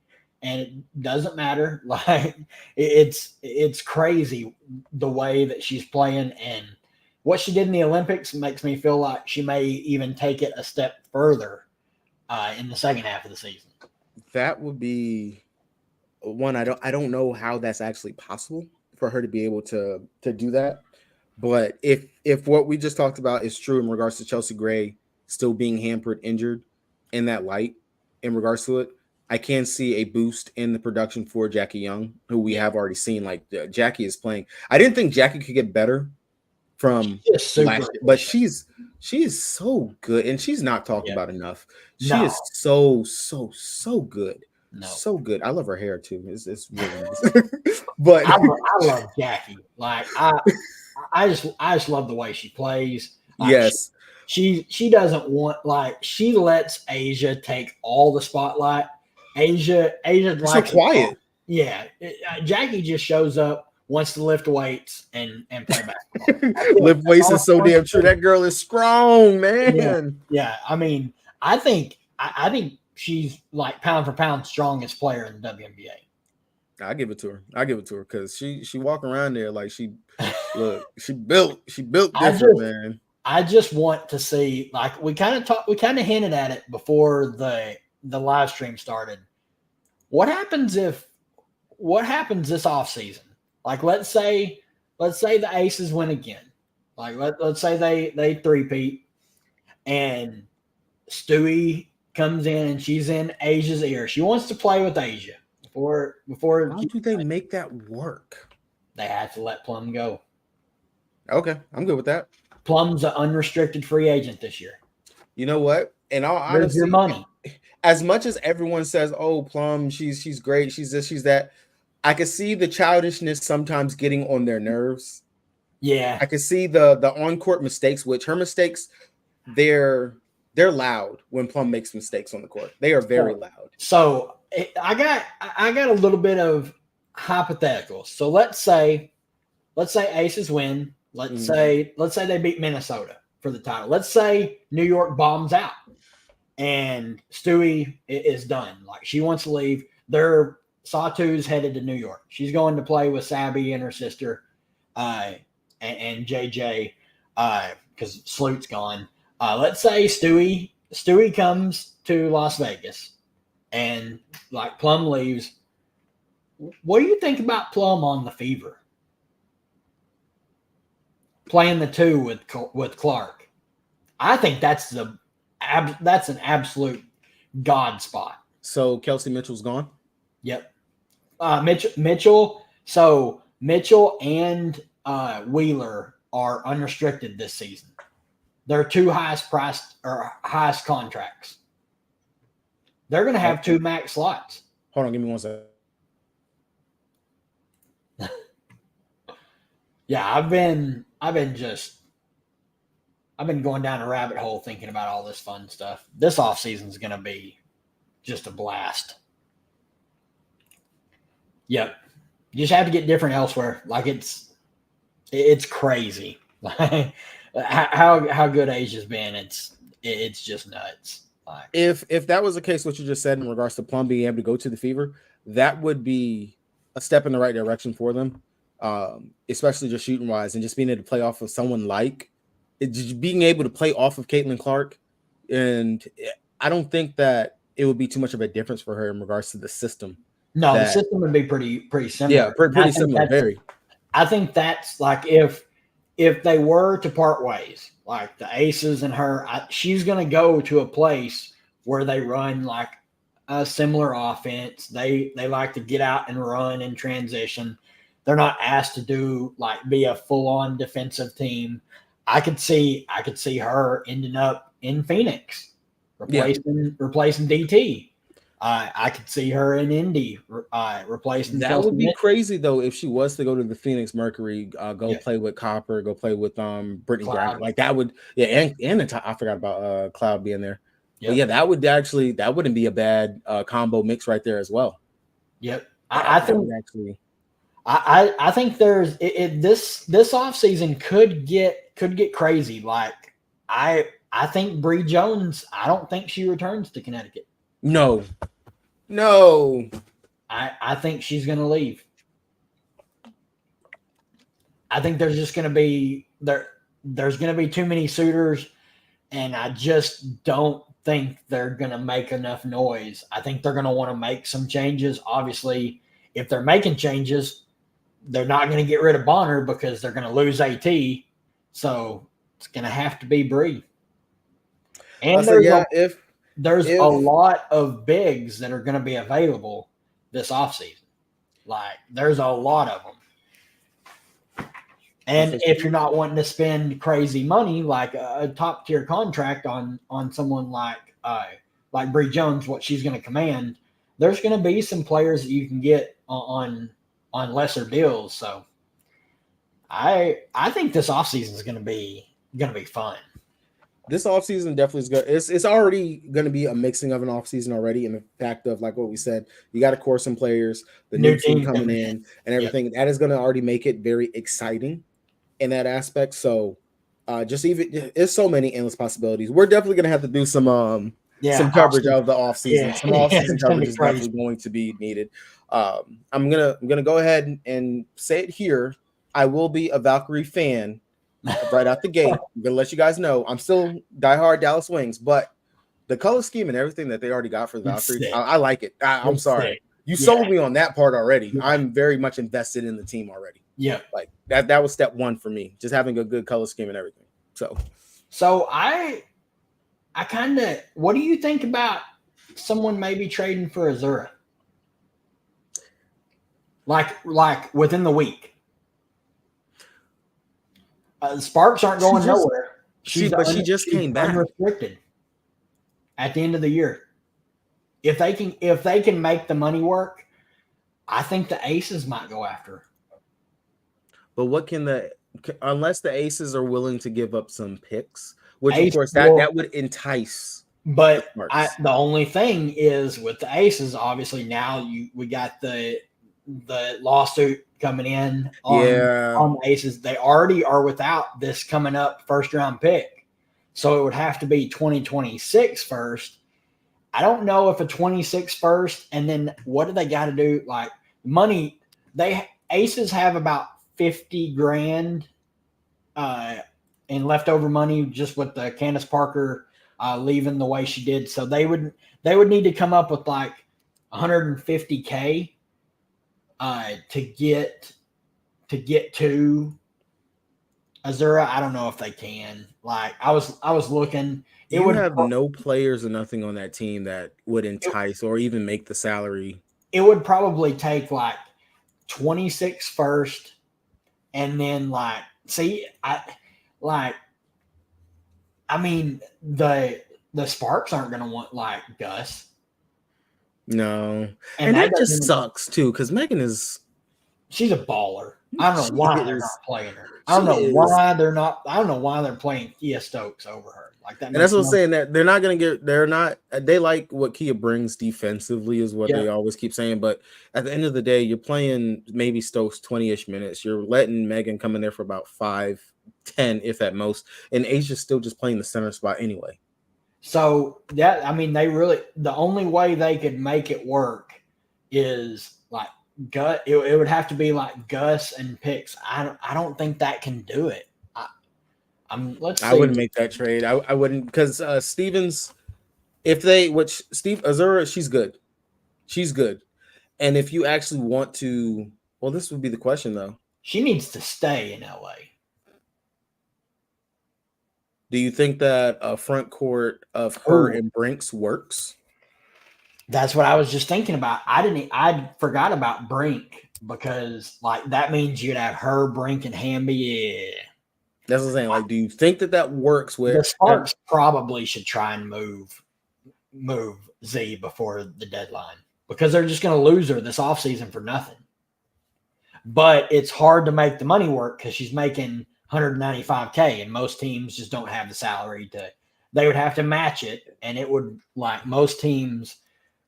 Speaker 1: and it doesn't matter. Like it's crazy the way that she's playing, and what she did in the Olympics makes me feel like she may even take it a step further in the second half of the season.
Speaker 2: That would be one. I don't know how that's actually possible for her to be able to do that. But if what we just talked about is true in regards to Chelsea Gray still being hampered, injured in that light, in regards to it, I can see a boost in the production for Jackie Young, who we have already seen. Like Jackie is playing. I didn't think Jackie could get better from last year, but she is so good, and she's not talked about enough. She is so good. No. So good. I love her hair too. It's really nice. But
Speaker 1: I love Jackie. Like I just love the way she plays. Like
Speaker 2: yes.
Speaker 1: She doesn't want, like, she lets Asia take all the spotlight. Asia like
Speaker 2: so quiet.
Speaker 1: Yeah. Jackie just shows up, wants to lift weights and play basketball.
Speaker 2: Lift weights is so damn true. That girl is strong, man.
Speaker 1: Yeah. I mean, I think she's like pound for pound strongest player in the WNBA.
Speaker 2: I give it to her because she walk around there like she built different, man.
Speaker 1: I just want to see, like, we kind of hinted at it before the live stream started. What happens this offseason? Like, let's say the Aces win again. Like, let's say they three-peat and Stewie comes in and she's in Asia's ear. She wants to play with Asia. Before
Speaker 2: how do they make that work?
Speaker 1: They have to let Plum go.
Speaker 2: Okay, I'm good with that.
Speaker 1: Plum's an unrestricted free agent this year.
Speaker 2: You know what? And all honesty,
Speaker 1: where's your money?
Speaker 2: As much as everyone says, "Oh, Plum, she's great, she's this, she's that," I can see the childishness sometimes getting on their nerves.
Speaker 1: Yeah,
Speaker 2: I can see the on-court mistakes, which her mistakes, they're loud when Plum makes mistakes on the court. They are very loud.
Speaker 1: So I got a little bit of hypotheticals. So let's say Aces win. Let's say they beat Minnesota for the title. Let's say New York bombs out and Stewie is done. Like, she wants to leave. Sawtooth's headed to New York. She's going to play with Sabby and her sister and JJ because Sloot's gone. Let's say Stewie comes to Las Vegas and, like, Plum leaves. What do you think about Plum on the Fever? Playing the two with Clark. I think that's an absolute god spot.
Speaker 2: So Kelsey Mitchell's gone?
Speaker 1: Yep. Mitchell. So Mitchell and Wheeler are unrestricted this season. They're two highest priced or highest contracts. They're going to have two max slots.
Speaker 2: Hold on, give me 1 second.
Speaker 1: Yeah, I've been going down a rabbit hole thinking about all this fun stuff. This offseason is going to be just a blast. Yep. You just have to get different elsewhere. Like, it's crazy. Like, how good Asia's been. It's just nuts. Like,
Speaker 2: if that was the case, what you just said in regards to Plum being able to go to the Fever, that would be a step in the right direction for them. Especially just shooting wise and just being able to play off of someone being able to play off of Caitlin Clark. And I don't think that it would be too much of a difference for her in regards to the system.
Speaker 1: No, the system would be pretty similar.
Speaker 2: Yeah, pretty similar. Very.
Speaker 1: I think that's like if they were to part ways, like the Aces and her, she's going to go to a place where they run like a similar offense. They like to get out and run in transition. They're not asked to be a full-on defensive team. I could see her ending up in Phoenix, replacing DT. I could see her in Indy replacing.
Speaker 2: That would be crazy though if she was to go to the Phoenix Mercury, play with Copper, go play with Brittany Griner. Like that would, and I forgot about Cloud being there. Yep. But yeah, that wouldn't be a bad combo mix right there as well.
Speaker 1: Yep, I think actually. I think there's this offseason could get crazy. Like I think Bree Jones, I don't think she returns to Connecticut.
Speaker 2: No.
Speaker 1: I think she's going to leave. I think there's just going to be there's going to be too many suitors, and I just don't think they're going to make enough noise. I think they're going to want to make some changes. Obviously, if they're making changes, they're not going to get rid of Bonner because they're going to lose AT. So it's going to have to be Bree. And there's a lot of bigs that are going to be available this offseason. Like, there's a lot of them. And if you're not wanting to spend crazy money, like a top tier contract on someone like Bree Jones, what she's going to command, there's going to be some players that you can get on lesser deals. So I think this offseason is going to be fun.
Speaker 2: This offseason definitely is good. It's already going to be a mixing of an offseason already, in the fact of, like what we said, you got to core some players, the new team coming in and everything. Yep. That is going to already make it very exciting in that aspect. So it's so many endless possibilities. We're definitely going to have to do some coverage of the offseason. Yeah. Some offseason coverage is definitely going to be needed. I'm gonna go ahead and say it here. I will be a Valkyrie fan right out the gate. I'm gonna let you guys know I'm still diehard Dallas Wings, but the color scheme and everything that they already got for the Valkyrie, I like it. I'm sorry. Sick. You sold me on that part already. Yeah. I'm very much invested in the team already.
Speaker 1: Yeah.
Speaker 2: Like that was step one for me, just having a good color scheme and everything.
Speaker 1: So I kind of, what do you think about someone maybe trading for Azura? Like within the week. Sparks aren't going nowhere.
Speaker 2: She just came back
Speaker 1: unrestricted at the end of the year. If they can make the money work, I think the Aces might go after her.
Speaker 2: But unless the Aces are willing to give up some picks, which of course that would entice.
Speaker 1: But the only thing is with the Aces, obviously now we got the lawsuit coming in on the Aces. They already are without this coming up first round pick. So it would have to be 2026 first. I don't know if a 26 first, and then what do they got to do? Like money, Aces have about $50,000 in leftover money just with the Candace Parker leaving the way she did. So they would need to come up with like $150,000 to get to Azura. I don't know if they can. Like I was looking.
Speaker 2: You would have no players or nothing on that team that would entice or even make the salary.
Speaker 1: It would probably take like 26 first, and then I mean the Sparks aren't going to want like Gus.
Speaker 2: No, and that just sucks too because Megan
Speaker 1: she's a baller. I don't know why they're not playing her. I don't know why they're playing Kia Stokes over her. Like that.
Speaker 2: And that's what I'm saying, that they're not going to get. They like what Kia brings defensively is what they always keep saying. But at the end of the day, you're playing maybe Stokes 20-ish minutes. You're letting Megan come in there for about 5-10, if at most. And Asia's still just playing the center spot anyway.
Speaker 1: So the only way they could make it work is like Gus. It would have to be like Gus and picks. I don't think that can do it. I
Speaker 2: wouldn't make that trade. I wouldn't, because Stevens, Azura, she's good. And if you actually want to, well, this would be the question though.
Speaker 1: She needs to stay in LA.
Speaker 2: Do you think that a front court of her and Brinks works?
Speaker 1: That's what I was just thinking about. I forgot about Brink because like that means you'd have her, Brink, and Wnba. Yeah.
Speaker 2: That's what I'm saying. Like, do you think that works with
Speaker 1: the Sparks? Probably should try and move Z before the deadline because they're just going to lose her this offseason for nothing. But it's hard to make the money work because she's making $195,000, and most teams just don't have the salary they would have to match it, and it would, like, most teams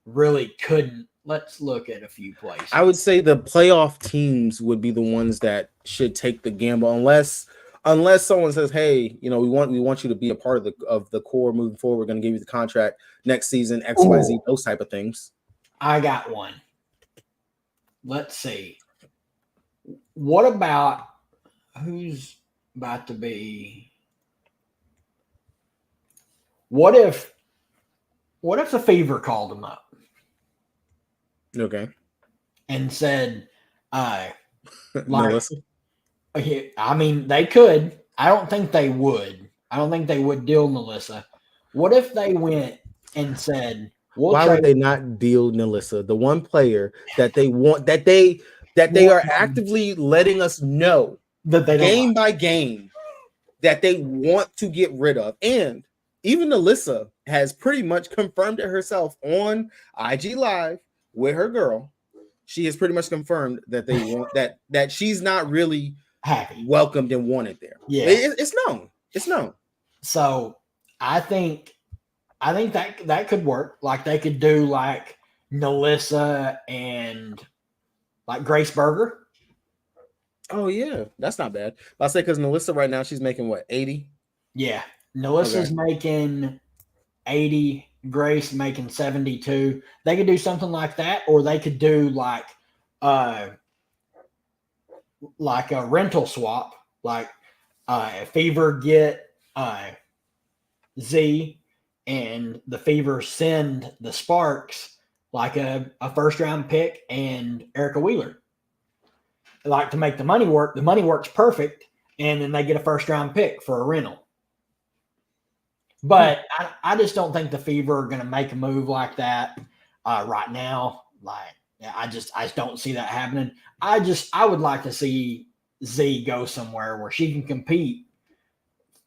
Speaker 1: really couldn't. Let's look at a few places.
Speaker 2: I would say the playoff teams would be the ones that should take the gamble, unless someone says, "Hey, we want you to be a part of the core moving forward. We're going to give you the contract next season, XYZ, those type of things."
Speaker 1: I got one. let's see. What about who's about to be? What if the Fever called him up?
Speaker 2: Okay.
Speaker 1: And said,
Speaker 2: Melissa?
Speaker 1: I mean, they could. I don't think they would. I don't think they would deal Melissa. What if they went and said,
Speaker 2: why would they not deal Melissa, the one player that they want, that they are actively letting us know
Speaker 1: that they
Speaker 2: game by game that they want to get rid of? And even Melissa has pretty much confirmed it herself on IG Live with her girl. She has pretty much confirmed that they want that she's not really
Speaker 1: happy,
Speaker 2: welcomed and wanted there.
Speaker 1: Yeah,
Speaker 2: it's known. It's known.
Speaker 1: So I think that could work. Like they could do like Melissa and like Grace Berger.
Speaker 2: Oh yeah, that's not bad. I'll say because Melissa right now she's making what, 80?
Speaker 1: Yeah, Melissa's making 80. Grace making 72. They could do something like that, or they could do like a rental swap, like Fever get Z, and the Fever send the Sparks like a first round pick and Erica Wheeler. Like to make the money work. The money works perfect, and then they get a first round pick for a rental. But I just don't think the Fever are going to make a move like that right now. Like I just don't see that happening. I would like to see Z go somewhere where she can compete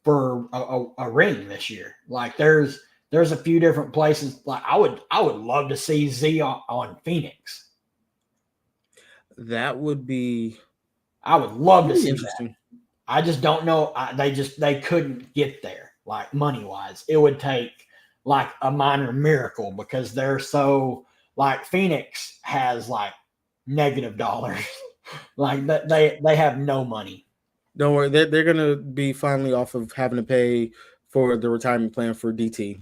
Speaker 1: for a ring this year. Like there's a few different places. Like I would love to see Z on Phoenix.
Speaker 2: That would be.
Speaker 1: I would love to see that. I just don't know. They couldn't get there. Like money wise, it would take like a minor miracle because they're so like Phoenix has like negative dollars. Like they have no money.
Speaker 2: Don't worry, they're gonna be finally off of having to pay for the retirement plan for DT.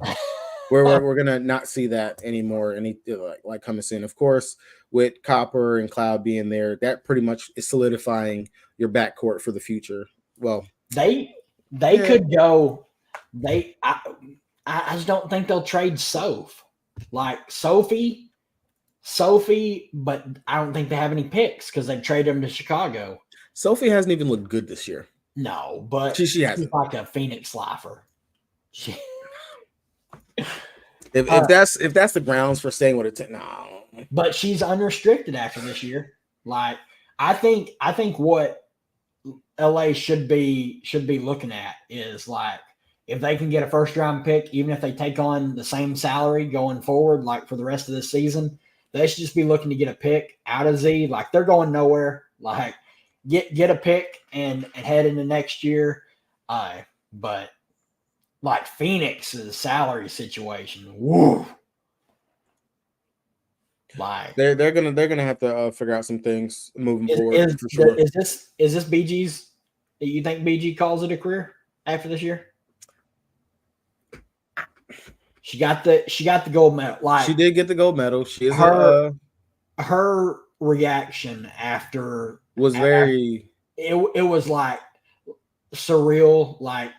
Speaker 2: we're gonna not see that anymore. Like coming soon. Of course, with Copper and Cloud being there, that pretty much is solidifying your backcourt for the future. Well,
Speaker 1: they could go. I just don't think they'll trade Soph. Like Sophie, but I don't think they have any picks because they traded them to Chicago.
Speaker 2: Sophie hasn't even looked good this year.
Speaker 1: No, but
Speaker 2: she hasn't.
Speaker 1: She's like a Phoenix lifer.
Speaker 2: If that's the grounds for staying with her, no.
Speaker 1: But she's unrestricted after this year. Like I think what LA should be looking at is like if they can get a first round pick, even if they take on the same salary going forward, like for the rest of this season, they should just be looking to get a pick out of Z. Like they're going nowhere. Like get a pick and head into next year. But like Phoenix's salary situation, woo. Like
Speaker 2: they're gonna have to figure out some things moving forward for sure.
Speaker 1: Is this BG's? Do you think BG calls it a career after this year? She got the gold medal. Like
Speaker 2: she did get the gold medal. She is
Speaker 1: her reaction after
Speaker 2: was very.
Speaker 1: It was like surreal. Like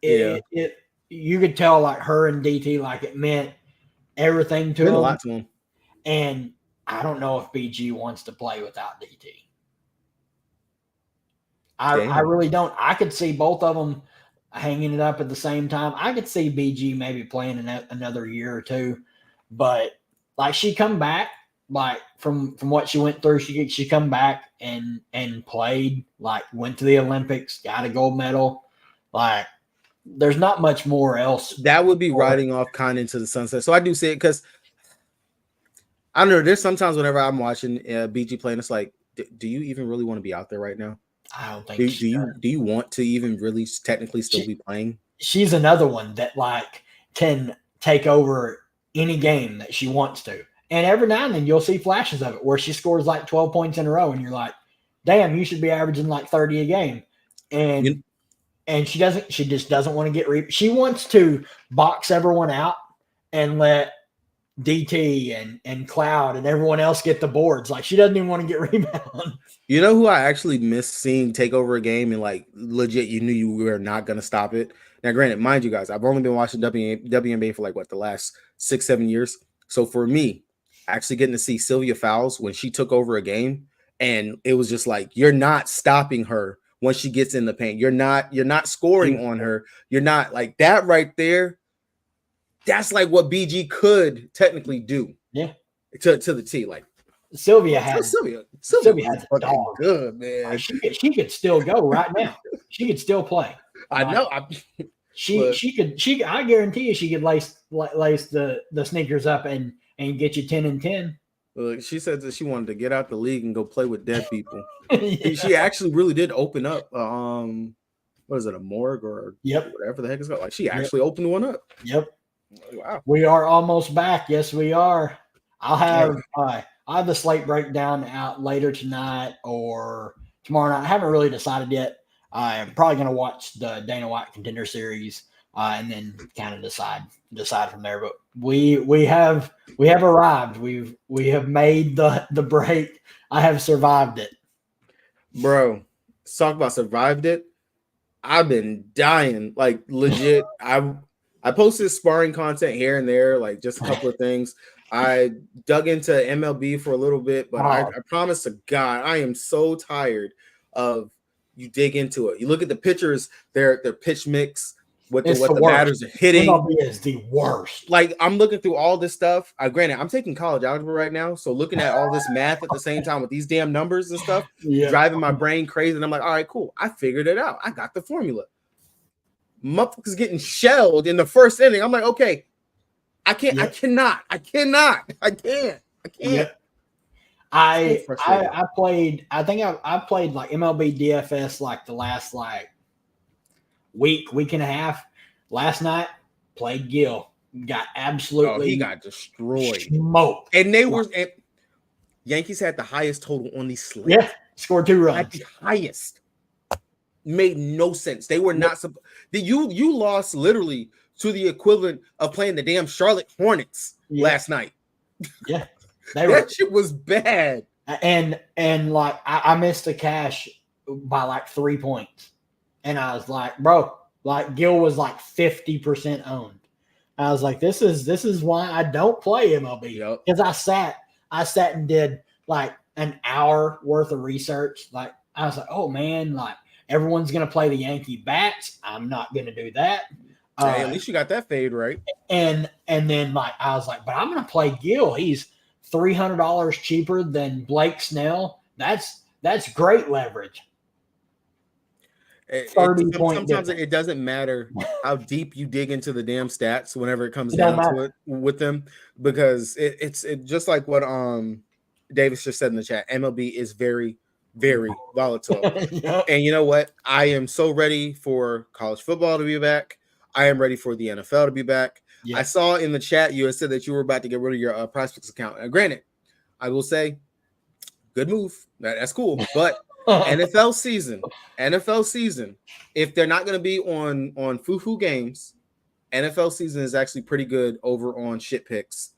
Speaker 1: it you could tell like her and DT like it meant everything to him.
Speaker 2: A lot to him.
Speaker 1: And I don't know if BG wants to play without DT. I really don't. I could see both of them hanging it up at the same time. I could see BG maybe playing another year or two, but like she come back like from what she went through, she come back and played, like went to the Olympics, got a gold medal. Like there's not much more else.
Speaker 2: That would be riding off kind of into the sunset. So I do see it because I don't know. There's sometimes whenever I'm watching BG playing, it's like, do you even really want to be out there right now?
Speaker 1: I don't think.
Speaker 2: Do you want to even really technically still be playing?
Speaker 1: She's another one that like can take over any game that she wants to, and every now and then you'll see flashes of it where she scores like 12 points in a row, and you're like, "Damn, you should be averaging like 30 a game," and she doesn't. She just doesn't want to get. She wants to box everyone out and let DT and Cloud and everyone else get the boards. Like she doesn't even want to get rebounds.
Speaker 2: You know who I actually miss seeing take over a game and like legit you knew you were not going to stop it. Now, granted, mind you guys, I've only been watching WNBA for like what, the last 6-7 years. So for me, actually getting to see Sylvia Fowles when she took over a game, and it was just like, you're not stopping her once she gets in the paint. You're not scoring on her. You're not like that right there. That's like what BG could technically do.
Speaker 1: Yeah.
Speaker 2: To the T. Like
Speaker 1: Sylvia had
Speaker 2: a dog. Good, man.
Speaker 1: Like she could still go right now. She could still play.
Speaker 2: I know.
Speaker 1: She could. I guarantee you, she could lace the sneakers up and get you 10 and 10.
Speaker 2: Look, she said that she wanted to get out the league and go play with dead people. Yeah. She actually really did open up. What is it, a morgue or whatever the heck it's called? Like she actually opened one up.
Speaker 1: Yep.
Speaker 2: Wow.
Speaker 1: We are almost back. Yes, we are. I'll have the slate breakdown out later tonight or tomorrow night. I haven't really decided yet. I'm probably going to watch the Dana White Contender Series and then kind of decide from there. But we have arrived. We have made the break. I have survived it,
Speaker 2: bro. Let's talk about survived it. I've been dying, like legit. I posted sparring content here and there, like just a couple of things. I dug into MLB for a little bit, but I promise to God, I am so tired of you dig into it. You look at the pitchers, their pitch mix, what the batters are hitting.
Speaker 1: MLB is the worst.
Speaker 2: Like I'm looking through all this stuff. Granted, I'm taking college algebra right now, so looking at all this math at the same time with these damn numbers and stuff, driving my brain crazy. And I'm like, all right, cool. I figured it out. I got the formula. Motherfuckers getting shelled in the first inning. I'm like, okay, I can't. Yep. I can't.
Speaker 1: Yep. I played. I think I played like MLB DFS like the last like week and a half. Last night played Gil. Got absolutely.
Speaker 2: He got destroyed.
Speaker 1: Smoked.
Speaker 2: And they were. And Yankees had the highest total on these slates.
Speaker 1: Yeah, scored 2 runs.
Speaker 2: At the highest. Made no sense. They were not. You lost literally to the equivalent of playing the damn Charlotte Hornets last night.
Speaker 1: Yeah,
Speaker 2: that shit was bad.
Speaker 1: And like I missed the cash by like 3 points, and I was like, bro, like Gil was like 50% owned. I was like, this is why I don't play MLB because I sat and did like an hour worth of research. Like I was like, oh man, like. Everyone's going to play the Yankee bats. I'm not going to do that.
Speaker 2: Hey, at least you got that fade right.
Speaker 1: And then like I was like, but I'm going to play Gil. He's $300 cheaper than Blake Snell. That's great leverage.
Speaker 2: 30 sometimes it doesn't matter how deep you dig into the damn stats whenever it comes down to it with them, because it's just like what Davis just said in the chat. MLB is very, very volatile. Yep. And you know what? I am so ready for college football to be back. I am ready for the NFL to be back. Yep. I saw in the chat you had said that you were about to get rid of your PrizePicks account. Now, granted, I will say, good move. That's cool. But NFL season, if they're not going to be on foo-foo games, NFL season is actually pretty good over on shit picks.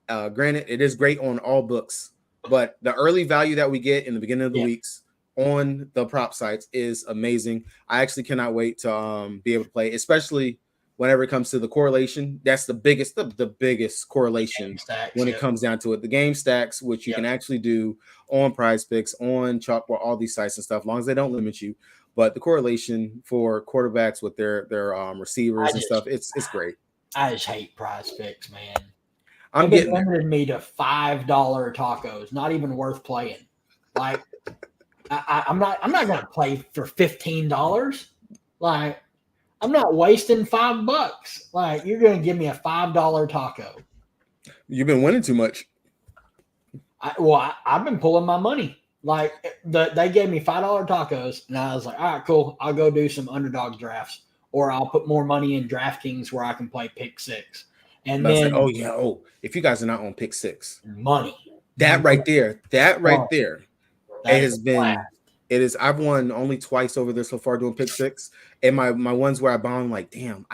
Speaker 2: Granted, it is great on all books. But the early value that we get in the beginning of the weeks on the prop sites is amazing. I actually cannot wait to be able to play, especially whenever it comes to the correlation. That's the biggest correlation when it comes down to it. The game stacks, which you can actually do on PrizePicks, on Chalkboard, all these sites and stuff, as long as they don't limit you. But the correlation for quarterbacks with their receivers and stuff, it's great.
Speaker 1: I just hate PrizePicks, man. They limited me to $5 tacos. Not even worth playing. Like, I'm not going to play for $15. Like, I'm not wasting $5. Like, you're going to give me a $5 taco.
Speaker 2: You've been winning too much.
Speaker 1: I've been pulling my money. Like, they gave me $5 tacos, and I was like, all right, cool. I'll go do some underdog drafts, or I'll put more money in DraftKings where I can play pick six. And then,
Speaker 2: if you guys are not on pick six,
Speaker 1: money.
Speaker 2: That right there. It has been. It is. I've won only twice over there so far doing pick six, and my ones where I bound, like, damn,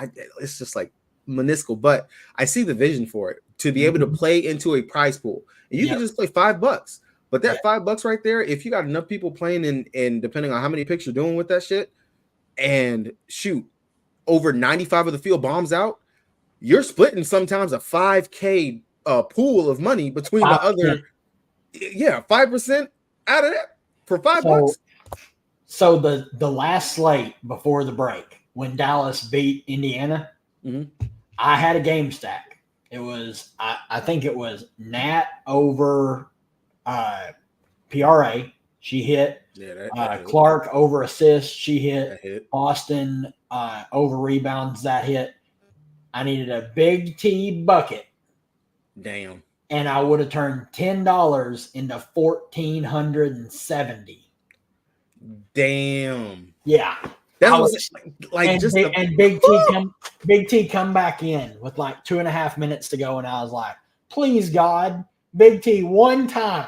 Speaker 2: it's just like minuscule. But I see the vision for it. to be able to play into a prize pool. And you can just play $5. But that $5 right there, if you got enough people playing and depending on how many picks you're doing with that shit, and shoot, over 95 of the field bombs out, you're splitting sometimes a 5K pool of money between 5%. The other 5% out of that for $5.
Speaker 1: So the last slate before the break, when Dallas beat Indiana, I had a game stack. It was I think it was Nat over PRA. She hit. That Clark over assists. She hit. Austin over rebounds. That hit. I needed a big T bucket.
Speaker 2: Damn.
Speaker 1: And I would have turned $10 into $1,470.
Speaker 2: Damn.
Speaker 1: Yeah.
Speaker 2: That was like
Speaker 1: and
Speaker 2: just
Speaker 1: Big T come back in with like 2.5 minutes to go, and I was like, please God, Big T, one time.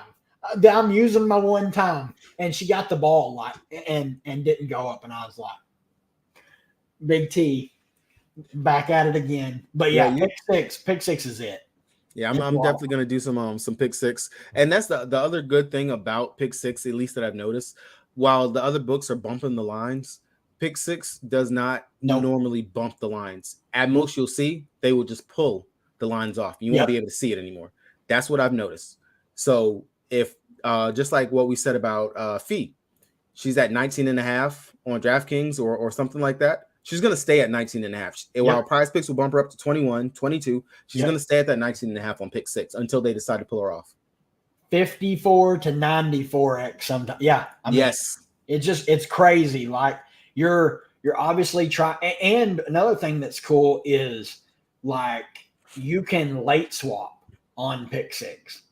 Speaker 1: I'm using my one time. And she got the ball like and didn't go up, and I was like, Big T back at it again. But pick six is it.
Speaker 2: Yeah, I'm definitely gonna do some pick six. And that's the other good thing about pick six, at least that I've noticed. While the other books are bumping the lines, pick six does not normally bump the lines. At most, you'll see they will just pull the lines off. You won't be able to see it anymore. That's what I've noticed. So if just like what we said about Fee, she's at 19.5 on DraftKings or something like that. She's going to stay at 19.5. While Prize Picks will bump her up to 21, 22, she's going to stay at that 19.5 on pick six until they decide to pull her off.
Speaker 1: 54 to 94x sometimes. Yeah. I mean,
Speaker 2: yes.
Speaker 1: It's crazy. Like you're obviously trying. And another thing that's cool is like you can late swap on pick six.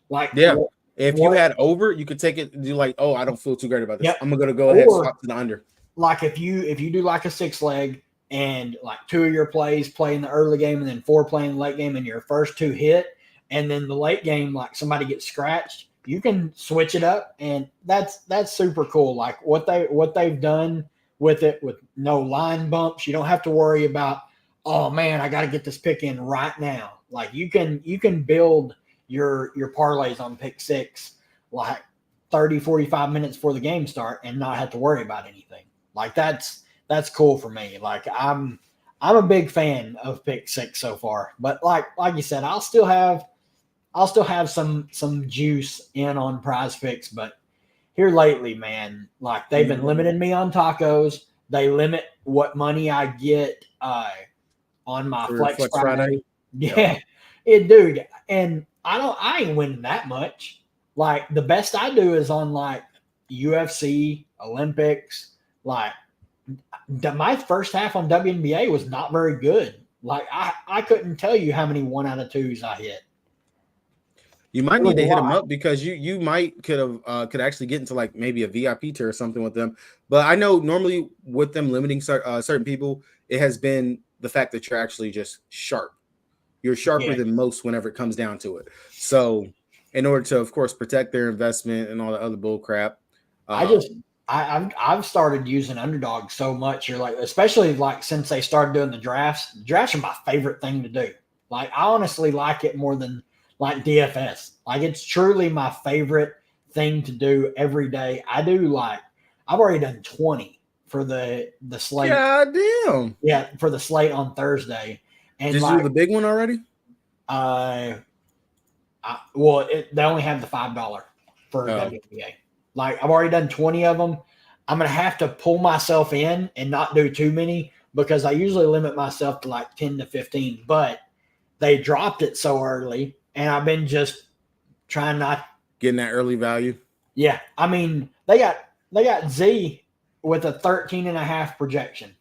Speaker 1: Like,
Speaker 2: if you had over, you could take it. Do like, oh, I don't feel too great about this. I'm going to go ahead and swap to the under.
Speaker 1: Like if you do like a 6 leg and like 2 of your plays play in the early game and then 4 play in the late game and your first 2 hit, and then the late game, like somebody gets scratched, you can switch it up, and that's super cool. Like what they've done with it, with no line bumps. You don't have to worry about, oh man, I got to get this pick in right now. Like you can build your parlays on pick six like 30, 45 minutes before the game start and not have to worry about anything. Like that's cool for me. Like I'm a big fan of pick six so far. But like you said, I'll still have some juice in on Prize Picks, but here lately, man, like they've been limiting me on tacos. They limit what money I get on my Flex Friday. Yeah. Dude, and I ain't winning that much. Like the best I do is on like UFC, Olympics. Like my first half on Wnba was not very good. Like I couldn't tell you how many 1 out of 2s I hit.
Speaker 2: You might need to hit them up because you might could actually get into like maybe a VIP tier or something with them. But I know normally with them limiting certain people, it has been the fact that you're actually just sharp. You're sharper than most whenever it comes down to it. So in order to, of course, protect their investment and all the other bull crap.
Speaker 1: I've started using Underdog so much. You're like, especially like since they started doing the drafts. Drafts are my favorite thing to do. Like I honestly like it more than like DFS. Like it's truly my favorite thing to do every day. I do like I've already done 20 for the slate.
Speaker 2: God damn.
Speaker 1: Yeah, for the slate on Thursday. And
Speaker 2: did you do the big one already?
Speaker 1: They only have the $5 for WNBA. Like I've already done 20 of them. I'm gonna have to pull myself in and not do too many because I usually limit myself to like 10 to 15. But they dropped it so early, and I've been just trying not
Speaker 2: getting that early value.
Speaker 1: Yeah, I mean they got Z with a 13.5 projection.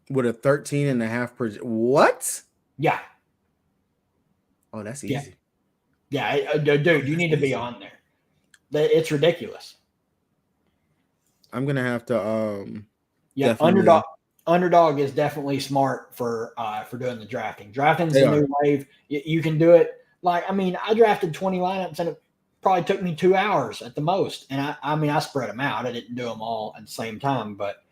Speaker 2: With a 13.5 projection. What?
Speaker 1: Yeah.
Speaker 2: Oh, that's easy.
Speaker 1: Yeah, dude, you need to be on there. It's ridiculous.
Speaker 2: I'm gonna have to.
Speaker 1: Underdog is definitely smart for doing the drafting. Drafting's a new wave. You can do it. Like I mean, I drafted 20 lineups and it probably took me 2 hours at the most. And I spread them out. I didn't do them all at the same time, but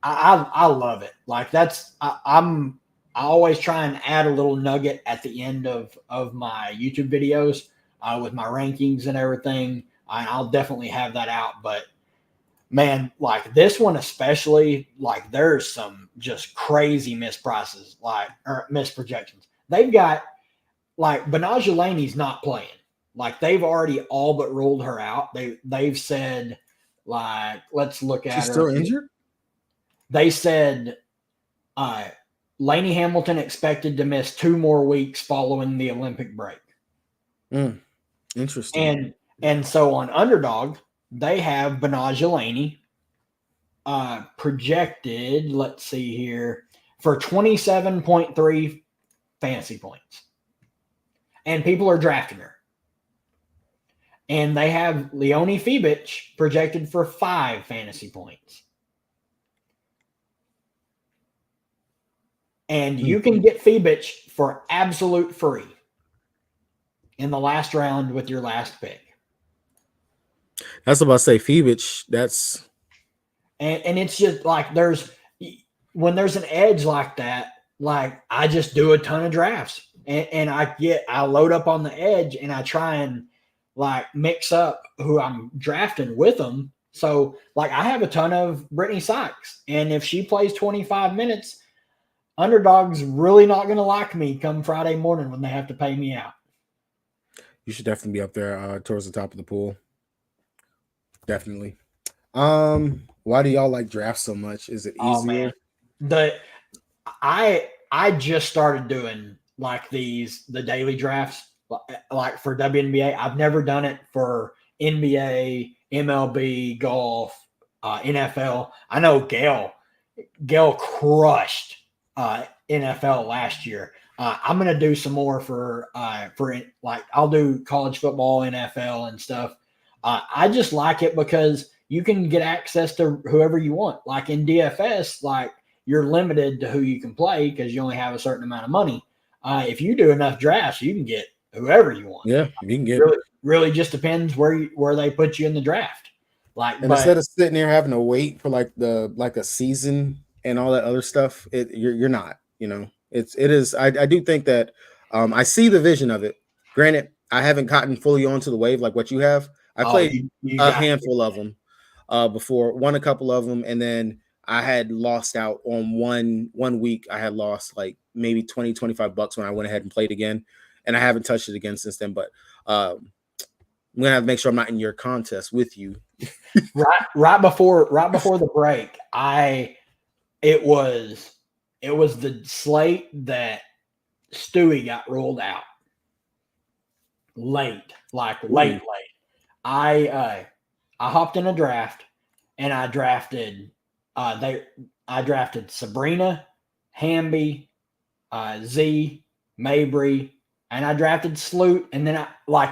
Speaker 1: I love it. Like I always try and add a little nugget at the end of my YouTube videos with my rankings and everything. I'll definitely have that out. But man, like this one especially, like there's some just crazy misprices, or misprojections. They've got like Benajelani's not playing. Like they've already all but ruled her out. They've said, like, let's look at her.
Speaker 2: She's still injured?
Speaker 1: They said Lainey Hamilton expected to miss 2 more weeks following the Olympic break.
Speaker 2: Interesting.
Speaker 1: And so on Underdog, they have Benajelani projected, let's see here, for 27.3 fantasy points. And people are drafting her. And they have Leonie Fibich projected for 5 fantasy points. And you can get Fibich for absolute free in the last round with your last pick.
Speaker 2: That's about to say Fibich. That's
Speaker 1: and it's just like when there's an edge like that, like I just do a ton of drafts and I load up on the edge and I try and like mix up who I'm drafting with them. So like I have a ton of Brittany Sykes, and if she plays 25 minutes, Underdog's really not going to like me come Friday morning when they have to pay me out.
Speaker 2: You should definitely be up there towards the top of the pool. Definitely. Why do y'all like draft so much? Is it easier?
Speaker 1: Oh, man. I just started doing like the daily drafts like for WNBA. I've never done it for NBA, MLB, golf, NFL. I know Gail crushed NFL last year. I'm gonna do some more for like I'll do college football, NFL, and stuff. I just like it because you can get access to whoever you want. Like in DFS, like you're limited to who you can play because you only have a certain amount of money. If you do enough drafts, you can get whoever you want.
Speaker 2: Yeah, you can get
Speaker 1: really just depends where they put you in the draft. Like,
Speaker 2: and instead of sitting there having to wait for like a season and all that other stuff, you're not. You know, it is. I do think that I see the vision of it. Granted, I haven't gotten fully onto the wave like what you have. I played a handful of them before, won a couple of them, and then I had lost out on one week. I had lost like maybe $20-$25 when I went ahead and played again, and I haven't touched it again since then. But I'm gonna have to make sure I'm not in your contest with you.
Speaker 1: right before the break, it was the slate that Stewie got rolled out late. I hopped in a draft and I drafted Sabrina, Hamby, Z, Mabry, and I drafted Sloot, and then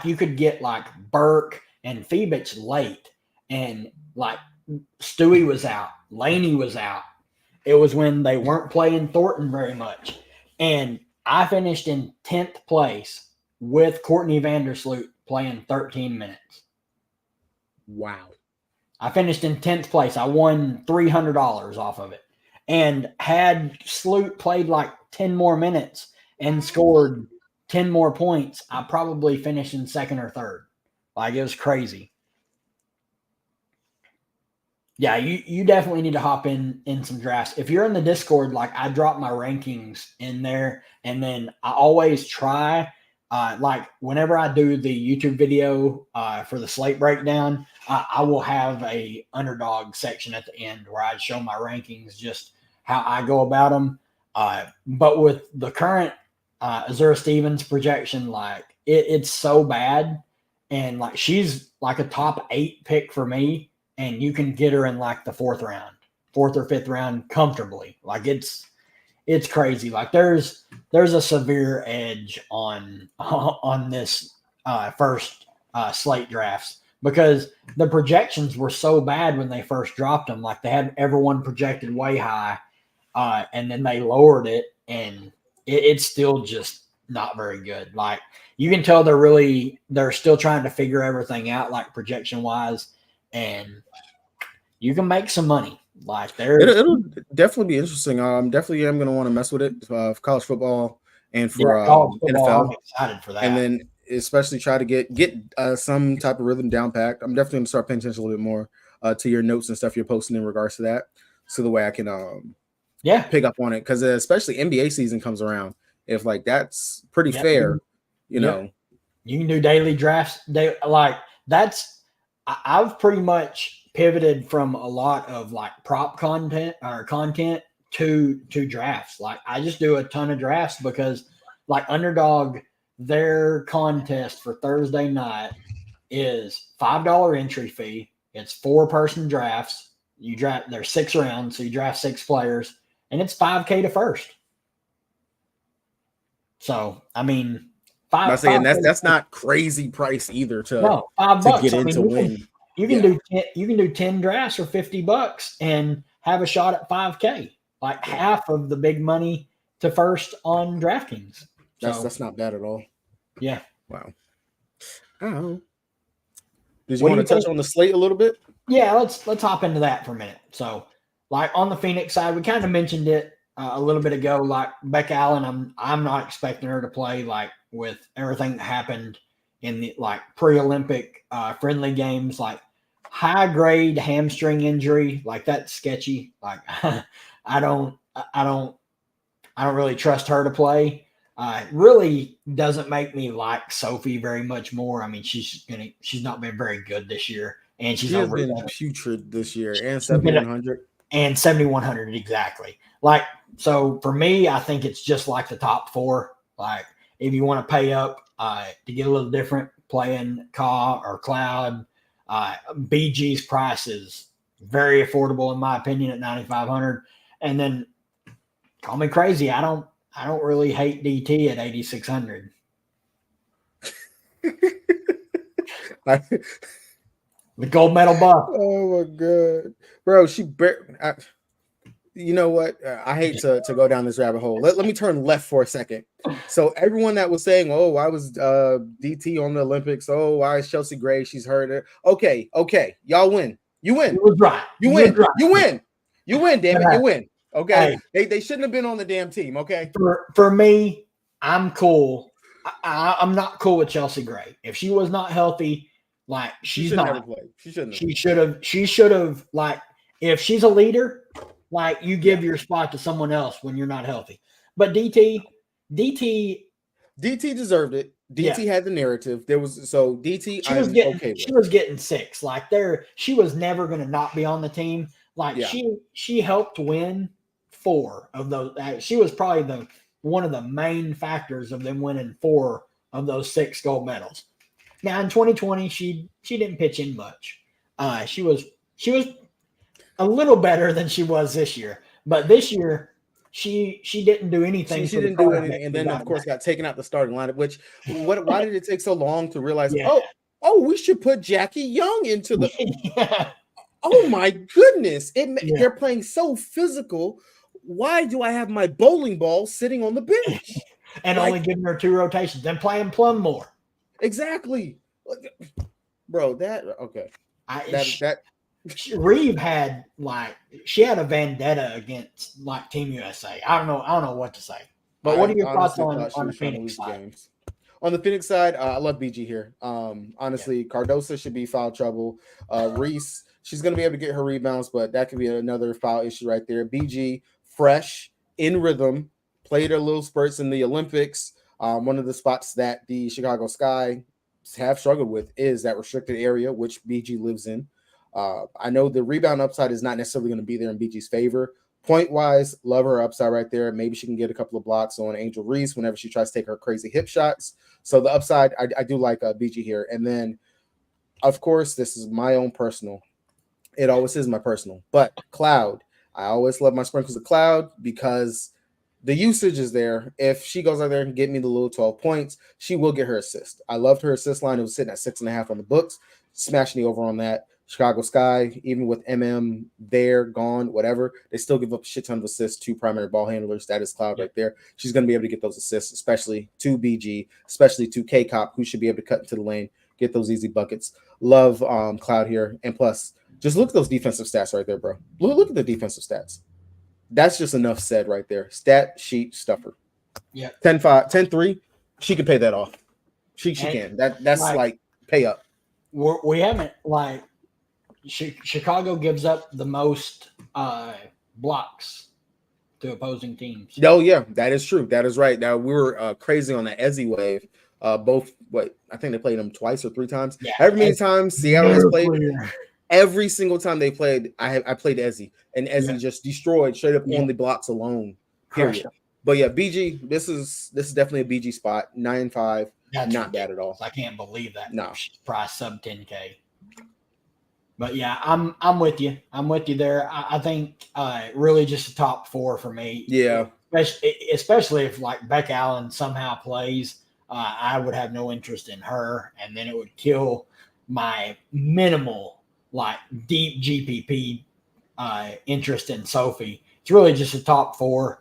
Speaker 1: you could get like Burke and Fibich late, and like Stewie was out, Laney was out. It was when they weren't playing Thornton very much, and I finished in 10th place with Courtney Vandersloot playing 13 minutes.
Speaker 2: Wow.
Speaker 1: I finished in 10th place. I won $300 off of it. And had Sloot played like 10 more minutes and scored 10 more points, I probably finished in second or third. Like, it was crazy. Yeah, you definitely need to hop in some drafts. If you're in the Discord, like I drop my rankings in there, and then I always try like whenever I do the YouTube video for the slate breakdown, I will have a underdog section at the end where I show my rankings, just how I go about them. But with the current Azura Stevens projection, like it's so bad, and like she's like a top 8 pick for me, and you can get her in like the 4th or 5th round comfortably. Like it's crazy. Like there's a severe edge on this first slate drafts, because the projections were so bad when they first dropped them. Like they had everyone projected way high, and then they lowered it, and it's still just not very good. Like you can tell they're still trying to figure everything out, like projection wise, and you can make some money. Like
Speaker 2: it'll definitely be interesting. Definitely am going to want to mess with it for college football and for
Speaker 1: college football.
Speaker 2: NFL.
Speaker 1: I'm excited for that.
Speaker 2: And then especially try to get some type of rhythm down packed. I'm definitely going to start paying attention a little bit more to your notes and stuff you're posting in regards to that, so the way I can pick up on it, because especially NBA season comes around. If like that's pretty fair, you know,
Speaker 1: you can do daily drafts. I've pretty much pivoted from a lot of like prop content to drafts. Like I just do a ton of drafts because like Underdog, their contest for Thursday night is $5 entry fee. It's 4-person drafts. You draft, there's 6 rounds, so you draft 6 players, and it's $5K to first. So I mean,
Speaker 2: that's not crazy price either to get into win.
Speaker 1: You can do 10 drafts for $50 and have a shot at 5K, like half of the big money to first on DraftKings.
Speaker 2: That's not bad at all.
Speaker 1: Yeah.
Speaker 2: Wow. Oh. Did you want to touch on the slate a little bit?
Speaker 1: Yeah, let's hop into that for a minute. So, like on the Phoenix side, we kind of mentioned it a little bit ago. Like Beck Allen, I'm not expecting her to play. Like with everything that happened in the like pre-Olympic friendly games, like high grade hamstring injury, like that's sketchy. Like I don't really trust her to play. It really doesn't make me like Sophie very much more. I mean, she's not been very good this year, and she's
Speaker 2: been putrid this year, and 7,100
Speaker 1: and 7,100 exactly. Like so, for me, I think it's just like the top 4. Like if you want to pay up to get a little different, playing Ka or Cloud, BG's price is very affordable in my opinion at 9,500, and then call me crazy, I don't really hate DT at 8,600. The gold medal buff.
Speaker 2: Oh my god, bro! You know what? I hate to go down this rabbit hole. Let me turn left for a second. So everyone that was saying, "Oh, why was DT on the Olympics? Oh, why is Chelsea Gray? She's hurt." Okay, y'all win. You win.
Speaker 1: You was right.
Speaker 2: You win. Right. You win. You win. Damn it, you win. Okay, they shouldn't have been on the damn team. Okay,
Speaker 1: for me, I'm cool. I'm not cool with Chelsea Gray. If she was not healthy, like she's not.
Speaker 2: Never played. She shouldn't have.
Speaker 1: She should have. Like if she's a leader, like you give your spot to someone else when you're not healthy. But DT
Speaker 2: deserved it. DT had the narrative. There was DT.
Speaker 1: She was getting 6. Like she was never going to not be on the team. Like she helped win 4 of those. She was probably one of the main factors of them winning 4 of those 6 gold medals. Now in 2020, she didn't pitch in much. She was a little better than she was this year, but this year she didn't do anything.
Speaker 2: She didn't do anything, and then of course got taken out the starting lineup. Which why did it take so long to realize? Yeah. Oh, we should put Jackie Young into the. Yeah. Oh my goodness! They're playing so physical. Why do I have my bowling ball sitting on the bench
Speaker 1: and only giving her 2 rotations? Then playing Plum more.
Speaker 2: Exactly, bro.
Speaker 1: Reeve had she had a vendetta against Team USA. I don't know what to say. But what are your thoughts on the Phoenix side?
Speaker 2: Games. On the Phoenix side, I love BG here. Honestly, Cardoso should be foul trouble. Reese, she's going to be able to get her rebounds, but that could be another foul issue right there. BG, fresh, in rhythm, played her little spurts in the Olympics. One of the spots that the Chicago Sky have struggled with is that restricted area, which BG lives in. I know the rebound upside is not necessarily going to be there in BG's favor. Point-wise, love her upside right there. Maybe she can get a couple of blocks on Angel Reese whenever she tries to take her crazy hip shots. So the upside, I do like BG here. And then, of course, this is my own personal. It always is my personal. But Cloud, I always love my sprinkles of Cloud because the usage is there. If she goes out there and get me the little 12 points, she will get her assist. I loved her assist line. It was sitting at 6.5 on the books, smashing the over on that. Chicago Sky, even with MM there, gone, whatever, they still give up a shit ton of assists to primary ball handlers. That is Cloud right there. She's going to be able to get those assists, especially to BG, especially to K-Cop, who should be able to cut into the lane, get those easy buckets. Love Cloud here. And plus, Just look at those defensive stats right there, bro. Look at the defensive stats. That's just enough said right there. Stat sheet stuffer.
Speaker 1: Yeah.
Speaker 2: 10-5, 10-3. She could pay that off. She can. That's like pay up.
Speaker 1: We haven't Chicago gives up the most blocks to opposing teams.
Speaker 2: Oh yeah, that is true. That is right. Now we were crazy on the Ezzy wave. Both I think they played them twice or 3 times.
Speaker 1: Yeah,
Speaker 2: However many times Seattle has played. Every single time they played, I played Ezzy, and Ezzy just destroyed straight up on the blocks alone. Period. But yeah, BG, this is definitely a BG spot. 9-5, not bad at all.
Speaker 1: I can't believe that.
Speaker 2: No,
Speaker 1: she's priced sub 10K. But yeah, I'm with you. I'm with you there. I think really just a top 4 for me.
Speaker 2: Yeah,
Speaker 1: especially if like Beck Allen somehow plays, I would have no interest in her, and then it would kill my minimal like deep GPP interest in Sophie. It's really just a top 4.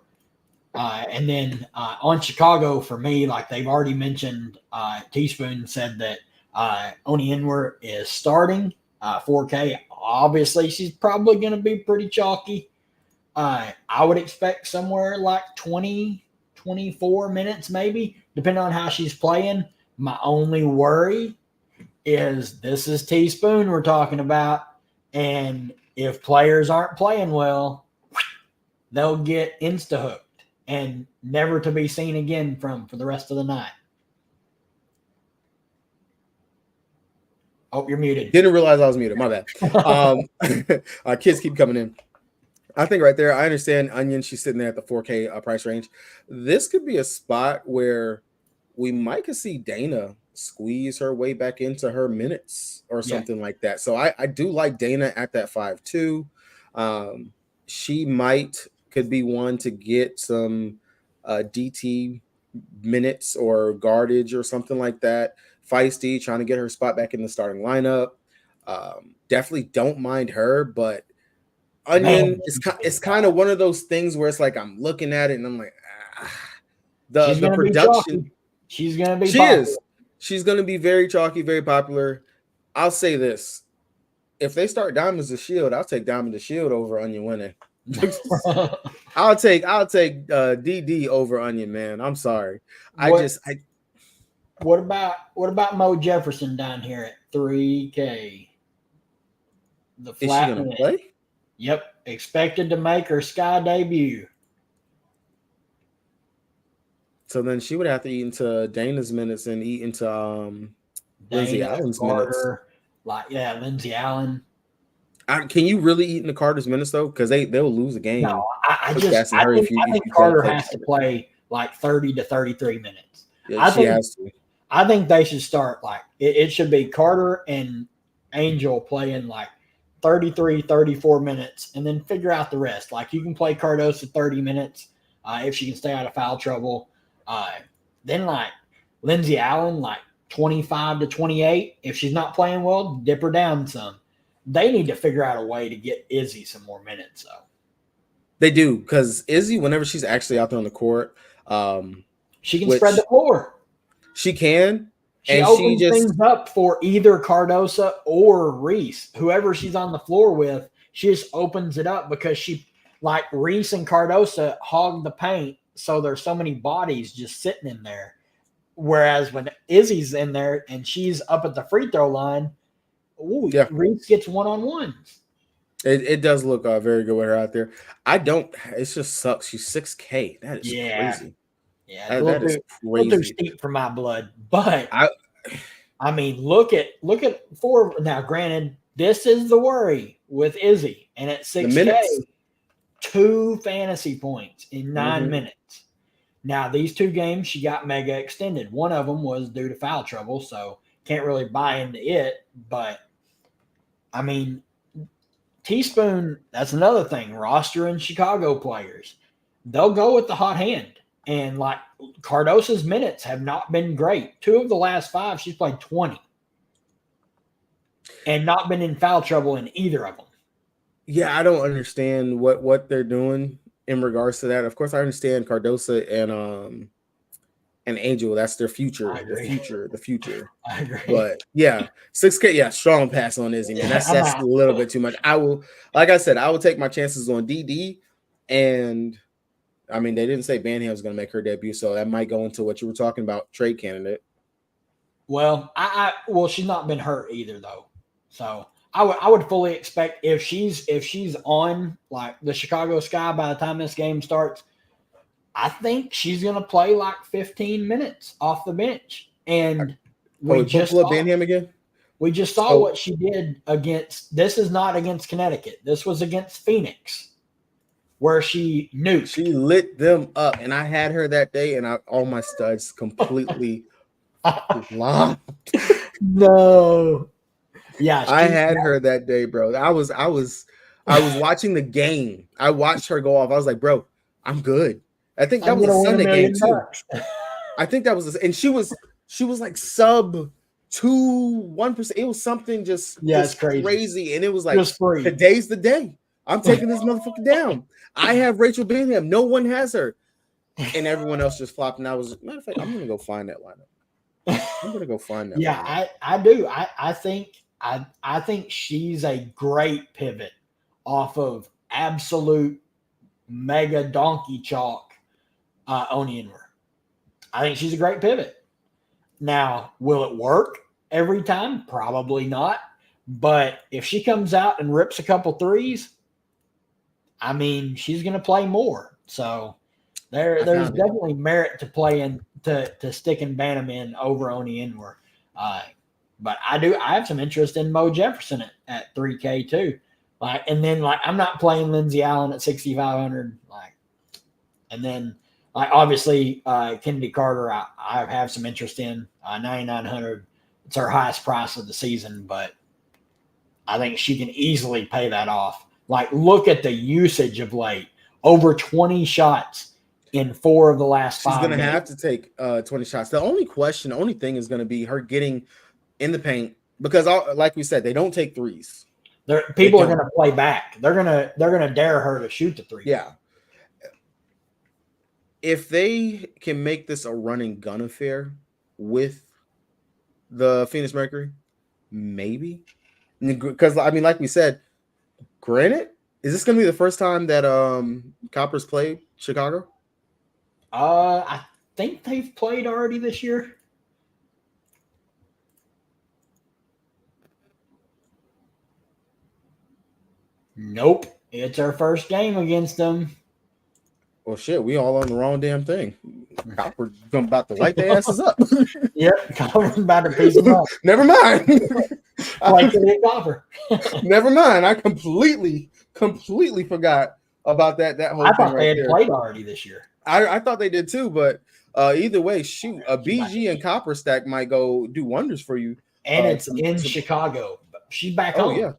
Speaker 1: And then on Chicago for me, like they've already mentioned, Teaspoon said that Wnba is starting 4K. Obviously, she's probably going to be pretty chalky. I would expect somewhere like 20, 24 minutes maybe, depending on how she's playing. My only worry is this is Teaspoon we're talking about, and if players aren't playing well, they'll get insta-hooked and never to be seen again for the rest of the night. Oh, you're muted.
Speaker 2: Didn't realize I was muted. My bad. Kids keep coming in. I think right there, I understand Onion. She's sitting there at the 4K price range. This could be a spot where we might could see Dana squeeze her way back into her minutes or something like that. So I do like Dana at that 5-2. She could be one to get some DT minutes or guardage or something like that. Feisty, trying to get her spot back in the starting lineup. Definitely don't mind her, but Onion it's kind of one of those things where it's like I'm looking at it and I'm like, the production.
Speaker 1: She's gonna be.
Speaker 2: She's gonna be very chalky, very popular. I'll say this: if they start Diamond's the Shield, I'll take Diamond the Shield over Onion winning. I'll take DD over Onion, man. I'm sorry.
Speaker 1: What about Mo Jefferson down here at 3K?
Speaker 2: Is she gonna play?
Speaker 1: Yep, expected to make her Sky debut.
Speaker 2: So then she would have to eat into Dana's minutes and eat into Lindsay Allen's minutes.
Speaker 1: Lindsay Allen.
Speaker 2: Can you really eat into Carter's minutes though? Because they'll lose a game.
Speaker 1: No, I think Carter has to play like 30 to 33 minutes.
Speaker 2: Yeah, she has to.
Speaker 1: I think they should start like it should be Carter and Angel playing like 33, 34 minutes and then figure out the rest. Like you can play Cardoso 30 minutes if she can stay out of foul trouble. Then like Lindsay Allen, like 25 to 28. If she's not playing well, dip her down some. They need to figure out a way to get Izzy some more minutes, though.
Speaker 2: They do, because Izzy, whenever she's actually out there on the court,
Speaker 1: she can spread the floor.
Speaker 2: She can.
Speaker 1: She opens things up for either Cardoso or Reese. Whoever she's on the floor with, she just opens it up because like Reese and Cardoso hog the paint, so there's so many bodies just sitting in there. Whereas when Izzy's in there and she's up at the free throw line, Reese gets one-on-ones.
Speaker 2: It does look very good with her out there. It just sucks. She's 6K. That is crazy.
Speaker 1: Yeah, that is crazy. A little too steep for my blood. But I mean, look at four. Now, granted, this is the worry with Izzy, and at 6K, 2 fantasy points in 9 minutes. Now, these 2 games she got mega extended. One of them was due to foul trouble, so can't really buy into it. But I mean, Teaspoon, that's another thing. Roster and Chicago players, they'll go with the hot hand. And like Cardoso's minutes have not been great. 2 of the last 5, she's played 20. And not been in foul trouble in either of them.
Speaker 2: Yeah, I don't understand what they're doing in regards to that. Of course, I understand Cardoso and Angel. That's their future. The future.
Speaker 1: I agree.
Speaker 2: But yeah, 6K. Yeah, strong pass on Izzy, man. That's a little bit too much. I will, like I said, I will take my chances on DD, and I mean they didn't say Banham was going to make her debut, so that might go into what you were talking about, trade candidate.
Speaker 1: Well, well, she's not been hurt either though, so I would fully expect if she's on like the Chicago Sky by the time this game starts, I think she's going to play like 15 minutes off the bench. And we just saw
Speaker 2: Banham again.
Speaker 1: We just saw what she did against. This is not against Connecticut. This was against Phoenix, where she nuked.
Speaker 2: She lit them up, and I had her that day, and all my studs completely locked.
Speaker 1: No. Yeah,
Speaker 2: I had her that day, bro. I was watching the game. I watched her go off. I was like, bro, I'm good. I think that was a Sunday game too. I think that was, and she was like sub 1%. It was something just crazy. And it was like, today's the day. I'm taking this motherfucker down. I have Rachel Banham. No one has her, and everyone else just flopped. And I was, matter of fact, I'm gonna go find that lineup. I'm gonna go find that.
Speaker 1: Yeah, I do. I think she's a great pivot off of absolute mega donkey chalk Wnba. I think she's a great pivot. Now, will it work every time? Probably not. But if she comes out and rips a couple threes, I mean, she's going to play more. So there's definitely merit to playing to sticking Banham in over Wnba. But I have some interest in Mo Jefferson at 3K too. And then I'm not playing Lindsey Allen at 6,500. And then obviously Kennedy Carter, I have some interest in 9,900. It's our highest price of the season, but I think she can easily pay that off. Look at the usage of late. Over 20 shots in 4 of the last 5
Speaker 2: She's going to have to take 20 shots. The only thing is going to be her getting in the paint, because like we said, they don't take threes.
Speaker 1: People are going to play back. They're going to dare her to shoot the three.
Speaker 2: Yeah. If they can make this a running gun affair with the Phoenix Mercury, maybe. Because I mean, like we said, granted, is this going to be the first time that Copper's played Chicago?
Speaker 1: I think they've played already this year. Nope. It's our first game against them.
Speaker 2: Well, shit, we all on the wrong damn thing. Copper about to light their asses up.
Speaker 1: Yep, Copper's about to piece them up.
Speaker 2: Never mind.
Speaker 1: Copper.
Speaker 2: Never mind. I completely forgot about that whole
Speaker 1: thing. I thought they had played already this year.
Speaker 2: I thought they did too, but either way, shoot, a BG and Copper stack might go do wonders for you.
Speaker 1: And it's in Chicago. She's back home.
Speaker 2: Oh, yeah.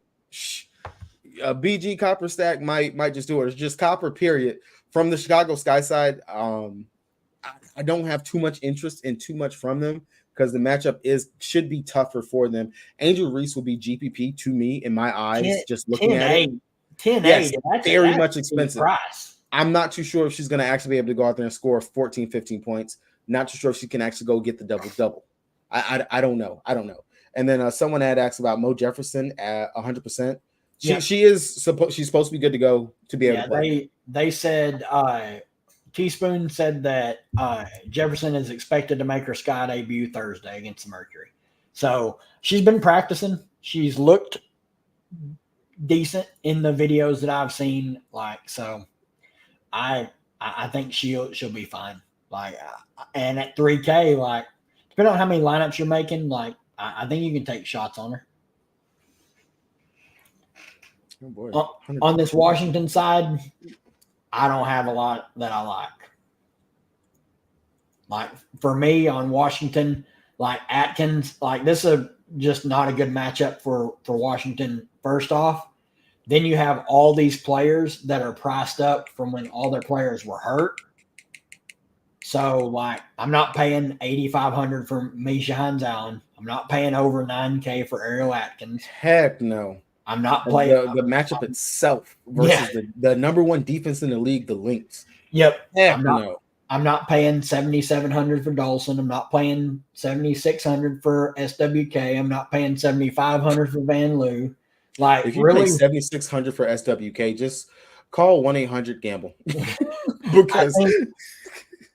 Speaker 2: A BG Copper stack might just do it. It's just Copper, period. From the Chicago Sky side, I don't have too much interest in too much from them because the matchup should be tougher for them. Angel Reese will be GPP to me in my eyes, just looking at it.
Speaker 1: 10-8.
Speaker 2: Yes,
Speaker 1: that's
Speaker 2: very much expensive.
Speaker 1: Price.
Speaker 2: I'm not too sure if she's going to actually be able to go out there and score 14, 15 points. Not too sure if she can actually go get the double-double. I don't know. And then someone had asked about Mo Jefferson at 100%. She's supposed to be good to go to be able to play.
Speaker 1: They said Teaspoon said that Jefferson is expected to make her Sky debut Thursday against the Mercury. So she's been practicing. She's looked decent in the videos that I've seen. So I think she'll be fine. And at 3K, depending on how many lineups you're making, I think you can take shots on her.
Speaker 2: Oh boy.
Speaker 1: On this Washington side, I don't have a lot that I like. For me on Washington, Atkins, this is just not a good matchup for Washington. First off, then you have all these players that are priced up from when all their players were hurt. So I'm not paying $8,500 for Misha Hines-Allen. I'm not paying over $9K for Ariel Atkins.
Speaker 2: Heck no.
Speaker 1: I'm not playing
Speaker 2: the matchup itself versus the number one defense in the league, the Lynx.
Speaker 1: Yep.
Speaker 2: I'm
Speaker 1: I'm not paying $7,700 for Dolson. I'm not paying $7,600 for SWK. I'm not paying $7,500 for Van Loo. Like,
Speaker 2: if you
Speaker 1: really,
Speaker 2: pay $7,600 for SWK, just call 1-800-GAMBLE. Because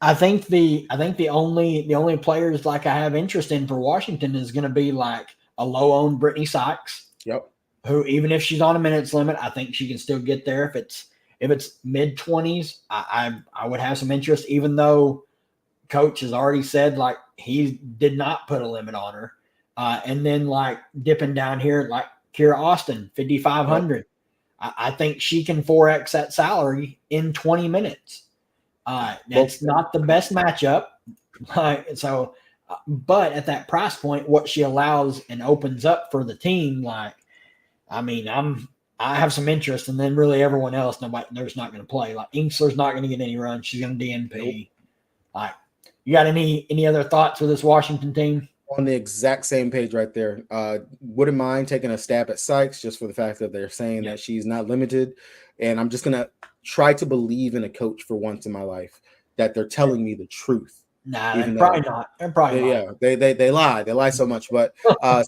Speaker 1: I think the only players like I have interest in for Washington is going to be like a low owned Brittany Sykes.
Speaker 2: Yep.
Speaker 1: Who, even if she's on a minutes limit, I think she can still get there. If it's mid-20s, I would have some interest, even though coach has already said like he did not put a limit on her. And then like dipping down here, like Kira Austin, 5,500. Yep. I think she can 4x that salary in 20 minutes. That's not the best matchup. But at that price point, what she allows and opens up for the team, like, I mean, I have some interest, and then really everyone else, there's not going to play. Like Inksler's not going to get any run. She's going to DNP. Nope. Like, you got any other thoughts for this Washington team?
Speaker 2: On the exact same page right there. Wouldn't mind taking a stab at Sykes just for the fact that they're saying that she's not limited. And I'm just going to try to believe in a coach for once in my life that they're telling me the truth.
Speaker 1: Nah, they're probably not. They're probably
Speaker 2: not. Yeah, they lie. They lie so much. But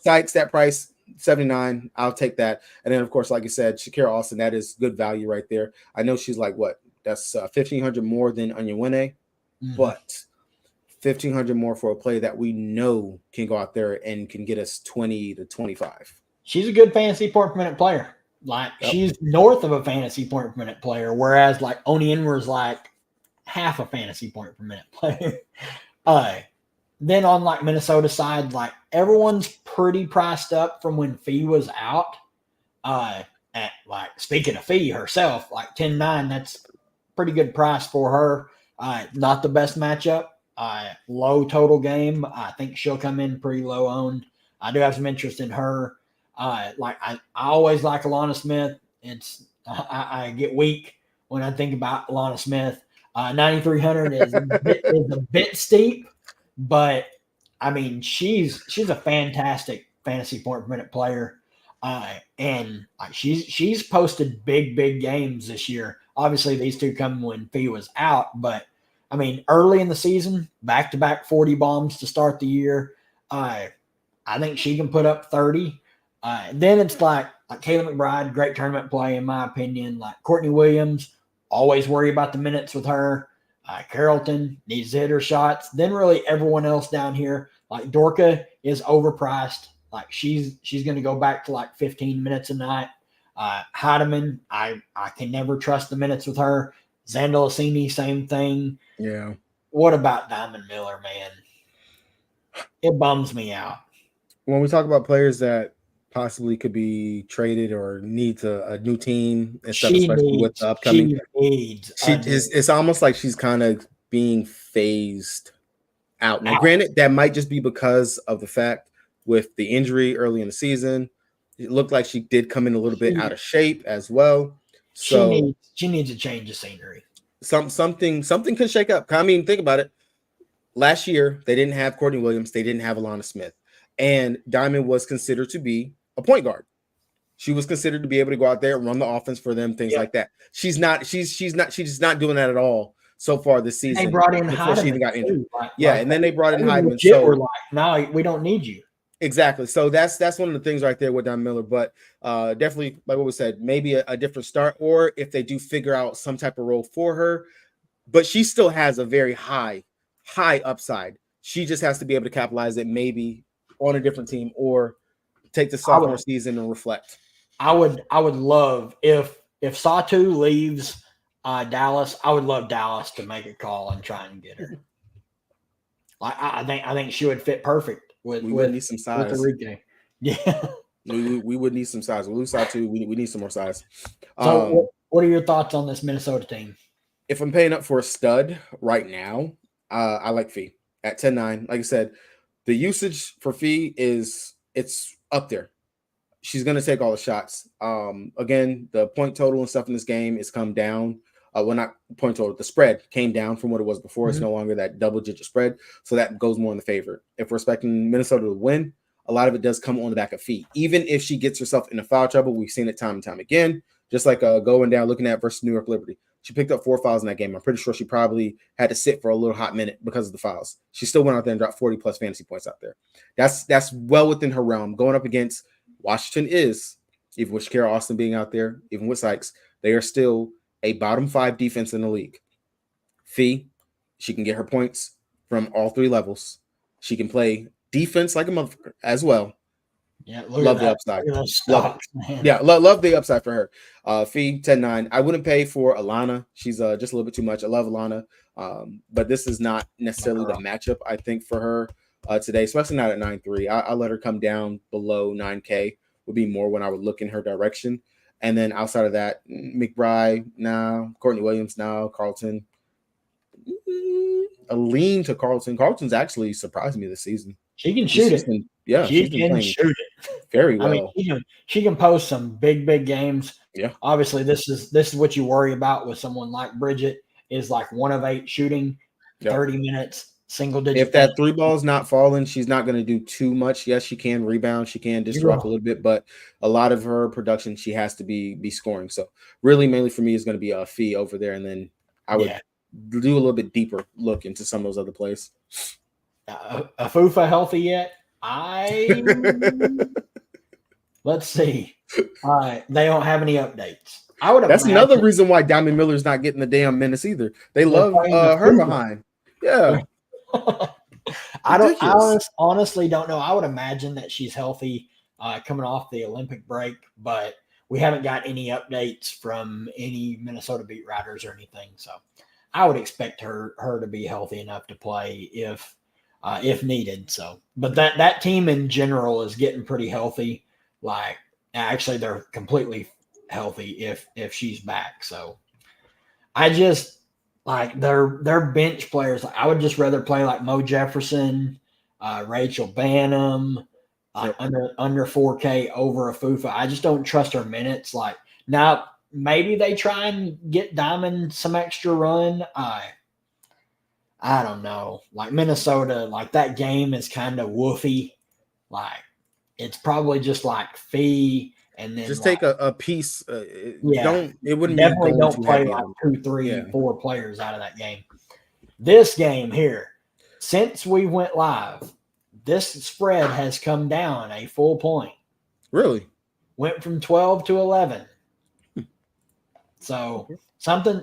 Speaker 2: Sykes, that price, $79, I'll take that. And then, of course, like you said, Shakira Austin, that is good value right there. I know she's like, what? That's $1,500 more than Wnba, but $1,500 more for a play that we know can go out there and can get us 20 to 25.
Speaker 1: She's a good fantasy point per minute player. Like, she's north of a fantasy point per minute player, whereas like Wnba is like half a fantasy point per minute player. Then on like Minnesota side, like everyone's pretty priced up from when Fee was out. At like, speaking of Fee herself, like 10-9, that's pretty good price for her. Not the best matchup. Low total game. I think she'll come in pretty low owned. I do have some interest in her. I always like Alana Smith. I get weak when I think about Alana Smith. 9,300 is a bit steep, but I mean she's a fantastic fantasy point per minute player, and like she's posted big games this year. Obviously, these two come when Fee was out, but I mean early in the season, back-to-back 40 bombs to start the year. I think she can put up 30. Then it's like Kayla McBride, great tournament play in my opinion. Like Courtney Williams, always worry about the minutes with her. Carrollton needs to hit her shots. Then really everyone else down here, like Dorka is overpriced. Like she's going to go back to like 15 minutes a night. Heidemann, I can never trust the minutes with her. Zandalasini, same thing.
Speaker 2: Yeah.
Speaker 1: What about Diamond Miller, man? It bums me out.
Speaker 2: When we talk about players that possibly could be traded or needs a new team and stuff, especially with the upcoming. It's almost like she's kind of being phased out. Now, granted, that might just be because of the fact with the injury early in the season. It looked like she did come in a little bit out of shape as well. So
Speaker 1: she needs a change of scenery.
Speaker 2: Something can shake up. I mean, think about it. Last year, they didn't have Courtney Williams. They didn't have Alana Smith. And Diamond was considered to be a point guard. She was considered to be able to go out there and run the offense for them, things like that. She's just not doing that at all so far this season.
Speaker 1: They brought in
Speaker 2: before she even got injured. And then they brought in Heidemann.
Speaker 1: So we're like, no, we don't need you.
Speaker 2: Exactly. So that's one of the things right there with Diamond Miller. But definitely, like what we said, maybe a different start, or if they do figure out some type of role for her. But she still has a very high upside. She just has to be able to capitalize it maybe on a different team or take the sophomore season and reflect.
Speaker 1: I would love if Satu leaves Dallas, I would love Dallas to make a call and try and get her. I think she would fit perfect with
Speaker 2: need some size.
Speaker 1: Yeah.
Speaker 2: we would need some size. We lose Satu, we need some more size.
Speaker 1: So what are your thoughts on this Minnesota team?
Speaker 2: If I'm paying up for a stud right now, I like Fee at 10-9. Like I said, the usage for Fee it's up there. She's going to take all the shots. Again, the point total and stuff in this game is come down. Well, not point total. The spread came down from what it was before. It's no longer that double-digit spread, so that goes more in the favor. If we're expecting Minnesota to win, a lot of it does come on the back of Fee. Even if she gets herself into foul trouble, we've seen it time and time again. Just like going down, looking at versus New York Liberty. She picked up 4 fouls in that game. I'm pretty sure she probably had to sit for a little hot minute because of the fouls. She still went out there and dropped 40 plus fantasy points out there. That's well within her realm. Going up against Washington is, even with Shakira Austin being out there, even with Sykes, they are still a bottom 5 defense in the league. Fee, she can get her points from all 3 levels. She can play defense like a motherfucker as well.
Speaker 1: Yeah,
Speaker 2: love the upside.
Speaker 1: Stocks, man.
Speaker 2: Yeah, love the upside for her. Fee 10-9. I wouldn't pay for Alana. She's just a little bit too much. I love Alana, but this is not necessarily the matchup I think for her today, especially not at 9-3. I let her come down below 9K. Would be more when I would look in her direction. And then outside of that, McBride now, Courtney Williams now, Carlton. A lean to Carlton. Carlton's actually surprised me this season.
Speaker 1: She can shoot it.
Speaker 2: Yeah,
Speaker 1: she can shoot it
Speaker 2: very well.
Speaker 1: I mean, she can post some big games.
Speaker 2: Yeah.
Speaker 1: Obviously, this is what you worry about with someone like Bridget is like 1 of 8 shooting, 30 minutes, single digit.
Speaker 2: If that 3 ball's not falling, she's not going to do too much. Yes, she can rebound, she can disrupt a little bit, but a lot of her production, she has to be scoring. So really, mainly for me is going to be a Fee over there, and then I would do a little bit deeper look into some of those other plays.
Speaker 1: Afufa healthy yet? Let's see. They don't have any updates. That's
Speaker 2: another reason why Diamond Miller's not getting the damn minutes either. They love her behind. Yeah.
Speaker 1: I honestly don't know. I would imagine that she's healthy coming off the Olympic break, but we haven't got any updates from any Minnesota beat writers or anything. So I would expect her to be healthy enough to play if needed. So, but that team in general is getting pretty healthy. Like actually they're completely healthy if she's back. So I just like their bench players. I would just rather play like Mo Jefferson, Rachel Banham, under 4K over Afufa. I just don't trust her minutes. Like now, maybe they try and get Diamond some extra run. I don't know. Like Minnesota, like that game is kind of woofy. Like it's probably just like Fee and then
Speaker 2: just take a piece. It wouldn't
Speaker 1: definitely don't play like 2, 3, 4 players out of that game. This game here, since we went live, this spread has come down a full point.
Speaker 2: Really?
Speaker 1: Went from 12 to 11. So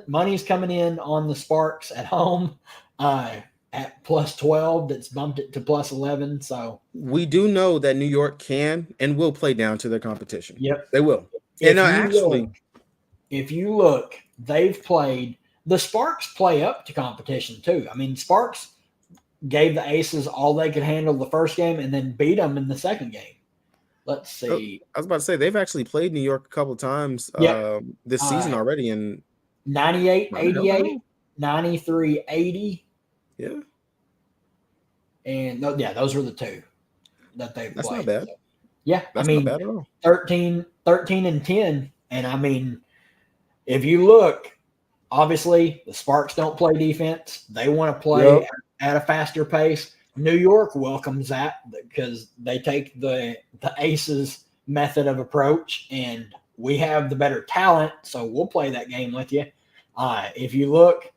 Speaker 1: money's coming in on the Sparks at home at plus 12. That's bumped it to plus 11. So
Speaker 2: we do know that New York can and will play down to their competition.
Speaker 1: Yep.
Speaker 2: They will.
Speaker 1: If you look, they've played – the Sparks play up to competition too. I mean, Sparks gave the Aces all they could handle the first game and then beat them in the second game. Let's see.
Speaker 2: I was about to say, they've actually played New York a couple of times this season already. And
Speaker 1: 98-88, 93-80.
Speaker 2: Yeah.
Speaker 1: And those were the 2 that they played.
Speaker 2: That's not bad.
Speaker 1: So, yeah.
Speaker 2: That's not bad at all.
Speaker 1: 13 and 10. And I mean, if you look, obviously the Sparks don't play defense. They want to play at a faster pace. New York welcomes that because they take the Aces method of approach, and we have the better talent, so we'll play that game with you. If you look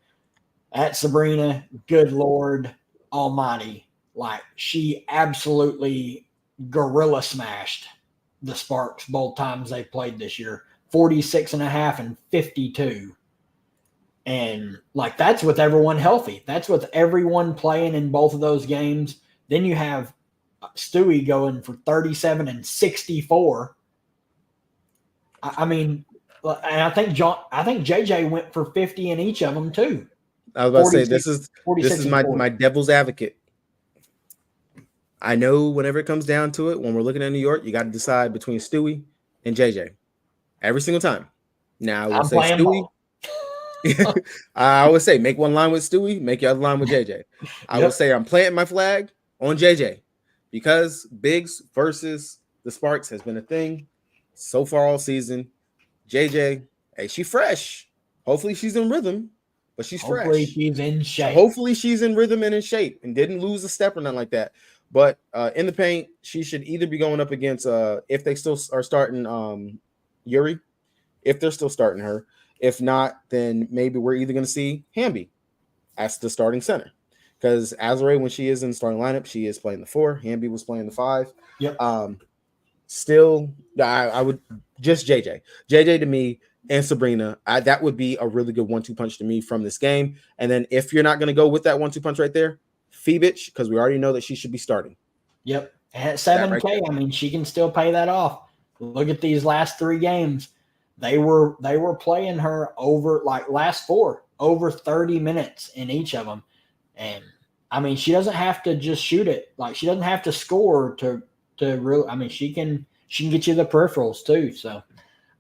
Speaker 1: at Sabrina, good Lord Almighty, like she absolutely gorilla smashed the Sparks both times they played this year, 46.5 and 52. And like that's with everyone healthy. That's with everyone playing in both of those games. Then you have Stewie going for 37 and 64. I mean, and I think JJ went for 50 in each of them too.
Speaker 2: I was about to say this is my devil's advocate. I know whenever it comes down to it, when we're looking at New York, you got to decide between Stewie and JJ every single time. Now we'll say Stewie. I would say make one line with Stewie, make your other line with JJ. I would say I'm planting my flag on JJ because Biggs versus the Sparks has been a thing so far all season. JJ, hey, she's fresh. Hopefully she's in rhythm, but she's fresh.
Speaker 1: Hopefully she's in shape.
Speaker 2: Hopefully she's in rhythm and in shape and didn't lose a step or nothing like that. But in the paint, she should either be going up against if they still are starting Yuri, if they're still starting her. If not, then maybe we're either going to see Wnba as the starting center. Because Azure, when she is in the starting lineup, she is playing the 4. Wnba was playing the 5.
Speaker 1: Yep.
Speaker 2: Still, I would just JJ to me and Sabrina. That would be a really good 1-2 punch to me from this game. And then if you're not going to go with that 1-2 punch right there, Phoebich, because we already know that she should be starting.
Speaker 1: Yep. And at 7K, right, I mean, she can still pay that off. Look at these last 3 games. They were playing her over, like last 4, over 30 minutes in each of them. And I mean, she doesn't have to just shoot it. Like, she doesn't have to score to really. I mean, she can get you the peripherals too. So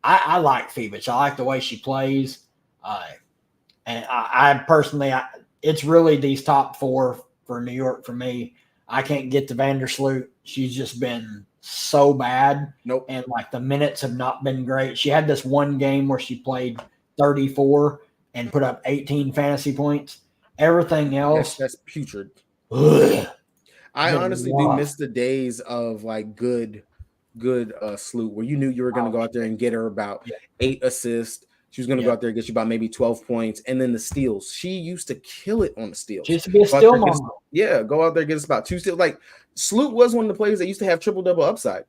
Speaker 1: I like Phoebich. I like the way she plays. And I personally, it's really these top 4 for New York for me. I can't get to Vandersloot. She's just been so bad.
Speaker 2: Nope.
Speaker 1: And like the minutes have not been great. She had this one game where she played 34 and put up 18 fantasy points. Everything else,
Speaker 2: that's putrid.
Speaker 1: Ugh,
Speaker 2: I honestly do miss the days of like good Sloot where you knew you were going to go out there and get her about 8 assists. She was going to go out there and get you about maybe 12 points, and then the steals. She used to kill it on the steals.
Speaker 1: She used to be a steal mom.
Speaker 2: Go out there, get us about 2 steals. Like Sloot was one of the players that used to have triple-double upside.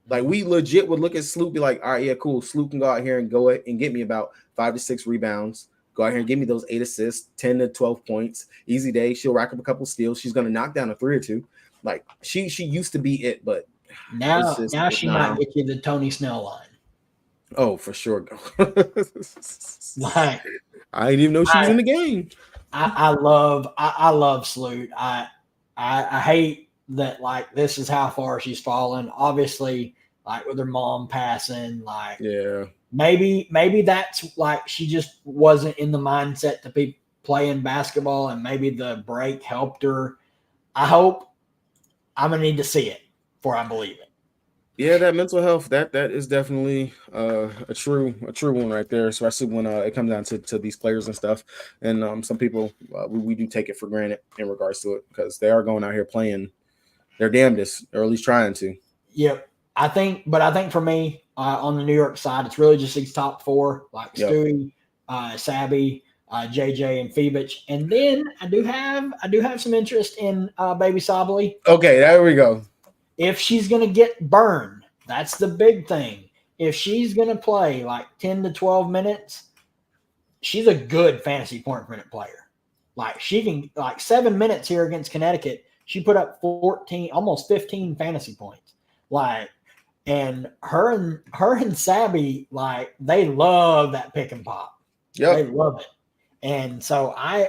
Speaker 2: Like we legit would look at Sloot, be like, all right, yeah, cool. Sloot can go out here and go and get me about 5 to 6 rebounds. Go out here and give me those 8 assists, 10 to 12 points. Easy day. She'll rack up a couple steals. She's going to knock down a 3 or 2. Like she used to be it, but
Speaker 1: now she might get you the Tony Snell line.
Speaker 2: Oh, for sure.
Speaker 1: Like,
Speaker 2: I didn't even know she was in the game.
Speaker 1: I love Sloot. I hate that, like, this is how far she's fallen. Obviously, like with her mom passing, like,
Speaker 2: yeah.
Speaker 1: Maybe that's like she just wasn't in the mindset to be playing basketball, and maybe the break helped her. I hope. I'm gonna need to see it before I believe it.
Speaker 2: Yeah, that mental health, that is definitely a true one right there, especially when it comes down to these players and stuff. And some people we do take it for granted in regards to it because they are going out here playing their damnedest, or at least trying to.
Speaker 1: Yep. I think for me, on the New York side, it's really just these top 4, like Stewie, Sabby, JJ, and Phoebich. And then I do have some interest in Baby Sably.
Speaker 2: Okay, there we go.
Speaker 1: If she's going to get burned, that's the big thing. If she's going to play like 10 to 12 minutes, she's a good fantasy point per minute player. Like she can, like 7 minutes here against Connecticut, she put up 14, almost 15 fantasy points. Like, and her and Sabby, like, they love that pick and pop.
Speaker 2: Yep.
Speaker 1: They love it. And so I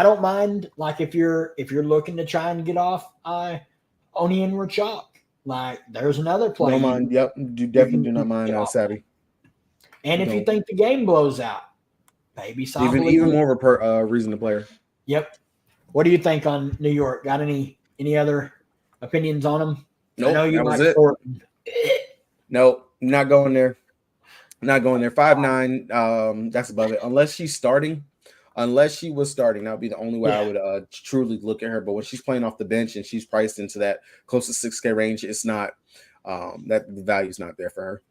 Speaker 1: don't mind, like, if you're looking to try and get off Oni and Rachak. Like, there's another play.
Speaker 2: Don't mind. Yep. You definitely do not mind Sabby.
Speaker 1: And if you think the game blows out, Baby Sably.
Speaker 2: Even more of a reason to play her.
Speaker 1: Yep. What do you think on New York? Got any other opinions on them?
Speaker 2: Nope,
Speaker 1: I know you
Speaker 2: that was it. Nope, not going there. Not going there. 5'9", that's above it. Unless she was starting, that would be the only way I would truly look at her. But when she's playing off the bench and she's priced into that close to 6K range, it's not that the value's not there for her.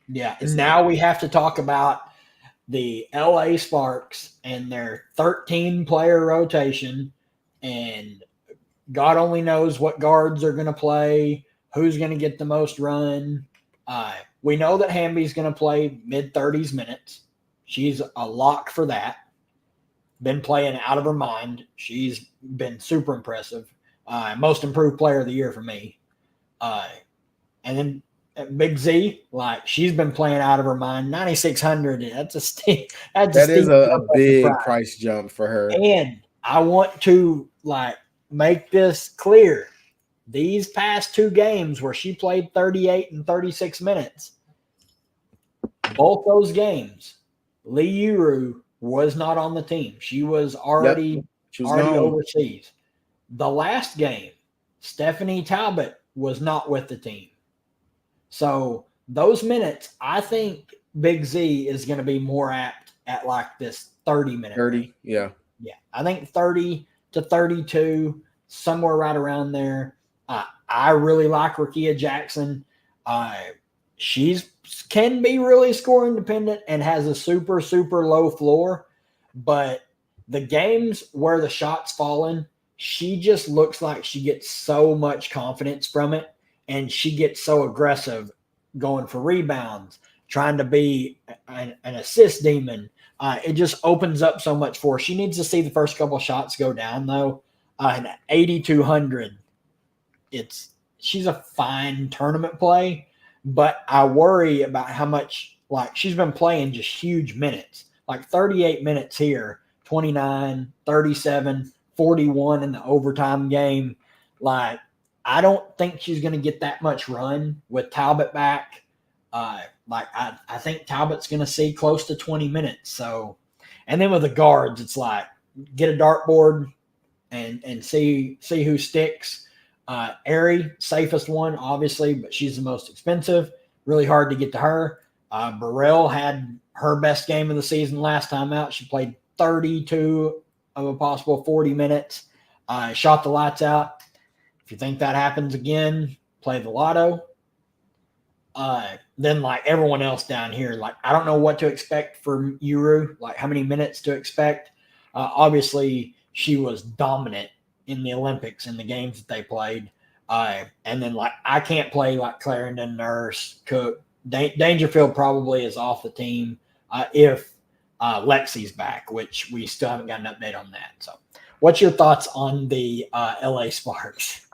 Speaker 1: Yeah. And now we have to talk about the LA Sparks and their 13-player rotation, and God only knows what guards are going to play, who's going to get the most run. We know that Hamby's going to play mid-30s minutes. She's a lock for that. Been playing out of her mind. She's been super impressive. Most improved player of the year for me. And then Big Z, like, she's been playing out of her mind. 9,600. That is
Speaker 2: a big price jump for her.
Speaker 1: And I want to, like, make this clear. These past 2 games where she played 38 and 36 minutes, both those games, Lee Yuru was not on the team. She was already overseas. The last game, Stephanie Talbot was not with the team. So those minutes, I think Big Z is going to be more apt at like this 30-minute.
Speaker 2: 30,
Speaker 1: range.
Speaker 2: yeah.
Speaker 1: Yeah, I think 30 to 32, somewhere right around there. I really like Rakia Jackson. she's can be really score independent and has a super, super low floor. But the games where the shots falling, she just looks like she gets so much confidence from it. And she gets so aggressive going for rebounds, trying to be an assist demon. It just opens up so much for her. She needs to see the first couple shots go down, though. And at 8,200, she's a fine tournament play, but I worry about how much, like, she's been playing just huge minutes, like 38 minutes here, 29, 37, 41 in the overtime game. Like, I don't think she's going to get that much run with Talbot back. I think Talbot's going to see close to 20 minutes. So, and then with the guards, it's like get a dartboard and see who sticks. Aerie, safest one, obviously, but she's the most expensive. Really hard to get to her. Burrell had her best game of the season last time out. She played 32 of a possible 40 minutes. Shot the lights out. If you think that happens again, play the lotto. Then, like everyone else down here, like I don't know what to expect from Uru, like how many minutes to expect. Obviously, she was dominant in the Olympics in the games that they played. And then, like, I can't play like Clarendon, Nurse, Cook. Dangerfield probably is off the team if Lexi's back, which we still haven't got an update on that. So, what's your thoughts on the LA Sparks?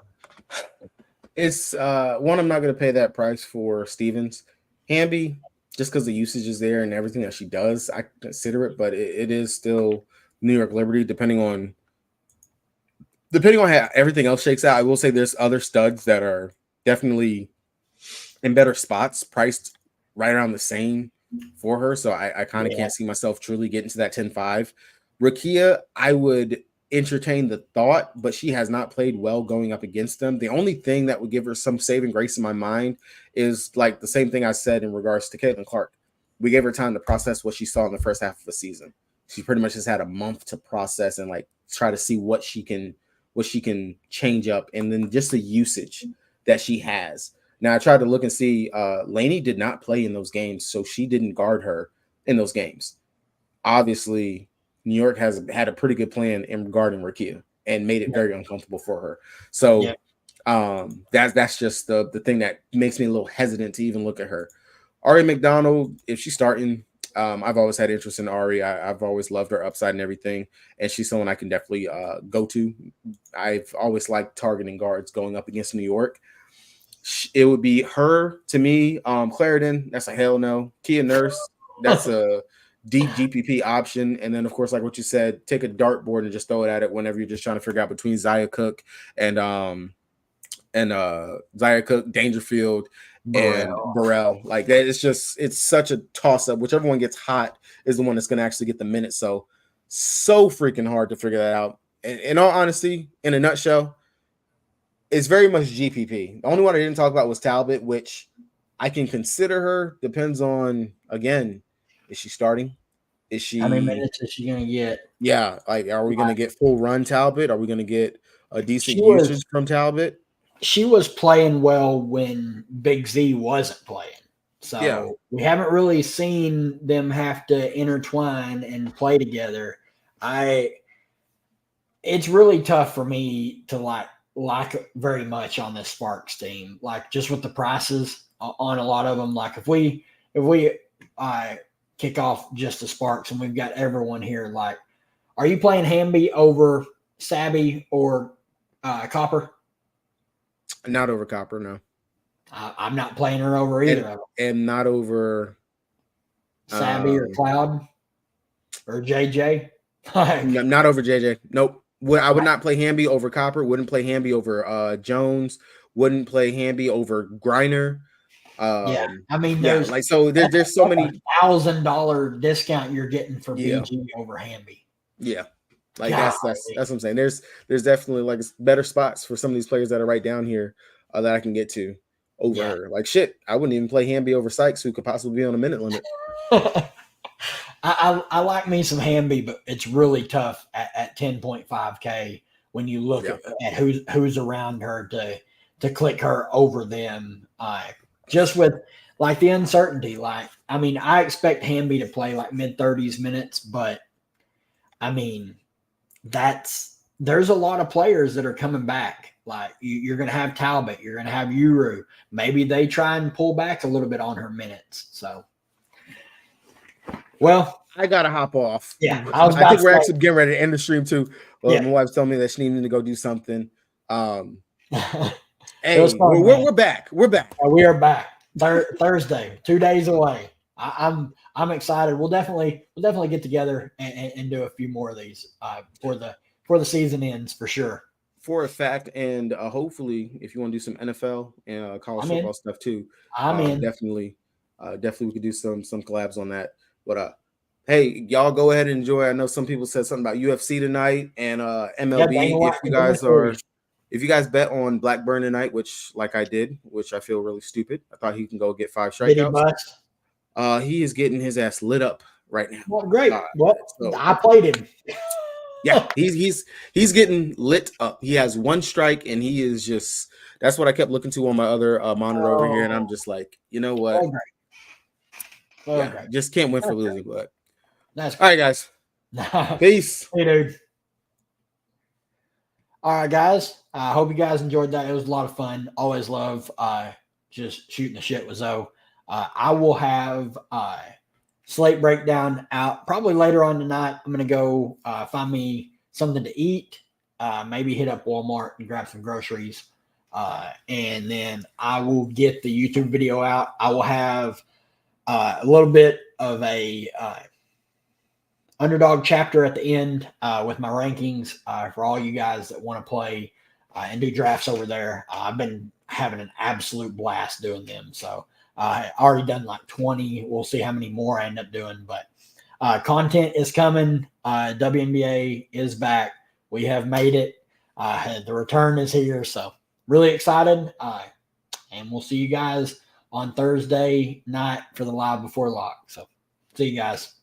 Speaker 2: It's one, I'm not going to pay that price for Stevens. Wnba, just because the usage is there and everything that she does, I consider it, but it is still New York Liberty, depending on how everything else shakes out. I will say there's other studs that are definitely in better spots, priced right around the same for her. So I kind of can't see myself truly getting to that 10-5. Rakia, I would entertain the thought, but she has not played well going up against them. The only thing that would give her some saving grace in my mind is like the same thing I said in regards to Caitlin Clark. We gave her time to process what she saw in the first half of the season. She pretty much has had a month to process and like try to see what she can change up, and then just the usage that she has. Now I tried to look and see Laney did not play in those games, so she didn't guard her in those games. Obviously, New York has had a pretty good plan in regarding Rakia and made it very uncomfortable for her. So that's just the thing that makes me a little hesitant to even look at her. Ari McDonald, if she's starting, I've always had interest in Ari. I've always loved her upside and everything, and she's someone I can definitely go to. I've always liked targeting guards going up against New York. It would be her to me. Clarendon, that's a hell no. Kia Nurse, that's a deep GPP option. And then, of course, like what you said, take a dartboard and just throw it at it whenever you're just trying to figure out between Zaya Cook and Zaya Cook, Dangerfield, and Burrell. Like it's such a toss up. Whichever one gets hot is the one that's going to actually get the minutes. So freaking hard to figure that out. In all honesty, in a nutshell, it's very much GPP. The only one I didn't talk about was Talbot, which I can consider her. Depends on, again, is she starting? Is she?
Speaker 1: How many minutes is she going to get?
Speaker 2: Yeah, like are we going to get full run Talbot? Are we going to get a decent usage from Talbot?
Speaker 1: She was playing well when Big Z wasn't playing. So we haven't really seen them have to intertwine and play together. It's really tough for me to like very much on this Sparks team. Like just with the prices on a lot of them. Like if we kick off just the Sparks and we've got everyone here, like, are you playing Wnba over Sabby or Copper?
Speaker 2: Not over Copper, no.
Speaker 1: I'm not playing her over either of them.
Speaker 2: And not over
Speaker 1: Sabby or Cloud or JJ.
Speaker 2: Not over JJ. Nope. I would not play Wnba over Copper. Wouldn't play Wnba over Jones. Wouldn't play Wnba over Griner.
Speaker 1: I mean, there's
Speaker 2: so so many
Speaker 1: $1,000 discount you're getting for BG over Wnba.
Speaker 2: Yeah. Like that's what I'm saying. There's definitely like better spots for some of these players that are right down here that I can get to over her. Like shit, I wouldn't even play Wnba over Sykes, who could possibly be on a minute limit.
Speaker 1: I like me some Wnba, but it's really tough at 10.5K when you look at who's around her to click her over them. just with like the uncertainty. Like, I mean, I expect Wnba to play like mid-30s minutes, but I mean, there's a lot of players that are coming back. Like you're going to have Talbot, you're going to have Uru. Maybe they try and pull back a little bit on her minutes. So, well,
Speaker 2: I gotta hop off.
Speaker 1: Yeah,
Speaker 2: I think we're actually getting ready to end the stream too. Well,
Speaker 1: yeah.
Speaker 2: My wife's telling me that she needed to go do something.
Speaker 1: Hey, fun,
Speaker 2: we're back. We're back.
Speaker 1: We are back. Thursday, 2 days away. I'm excited. We'll definitely get together and do a few more of these before the season ends for sure.
Speaker 2: For a fact, and hopefully, if you want to do some NFL and college football stuff too, definitely we could do some collabs on that. But hey, y'all go ahead and enjoy. I know some people said something about UFC tonight and MLB. If you guys bet on Blackburn tonight, which like I did, which I feel really stupid. I thought he can go get 5 strikeouts. He is getting his ass lit up right now.
Speaker 1: Well, great. I played him.
Speaker 2: Yeah, he's getting lit up. He has 1 strike, and he is just. That's what I kept looking to on my other monitor over here, and I'm just like, you know what? Just can't win for losing. But
Speaker 1: that's
Speaker 2: all right, guys. Peace.
Speaker 1: Hey, dude. All right, guys. I hope you guys enjoyed that. It was a lot of fun. Always love just shooting the shit with Zo. I will have slate breakdown out probably later on tonight. I'm going to go find me something to eat, maybe hit up Walmart and grab some groceries. And then I will get the YouTube video out. I will have a little bit of a underdog chapter at the end with my rankings for all you guys that want to play and do drafts over there. I've been having an absolute blast doing them. So I already done like 20. We'll see how many more I end up doing, but content is coming. WNBA is back. We have made it. The return is here. So really excited. And we'll see you guys on Thursday night for the live before lock. So see you guys.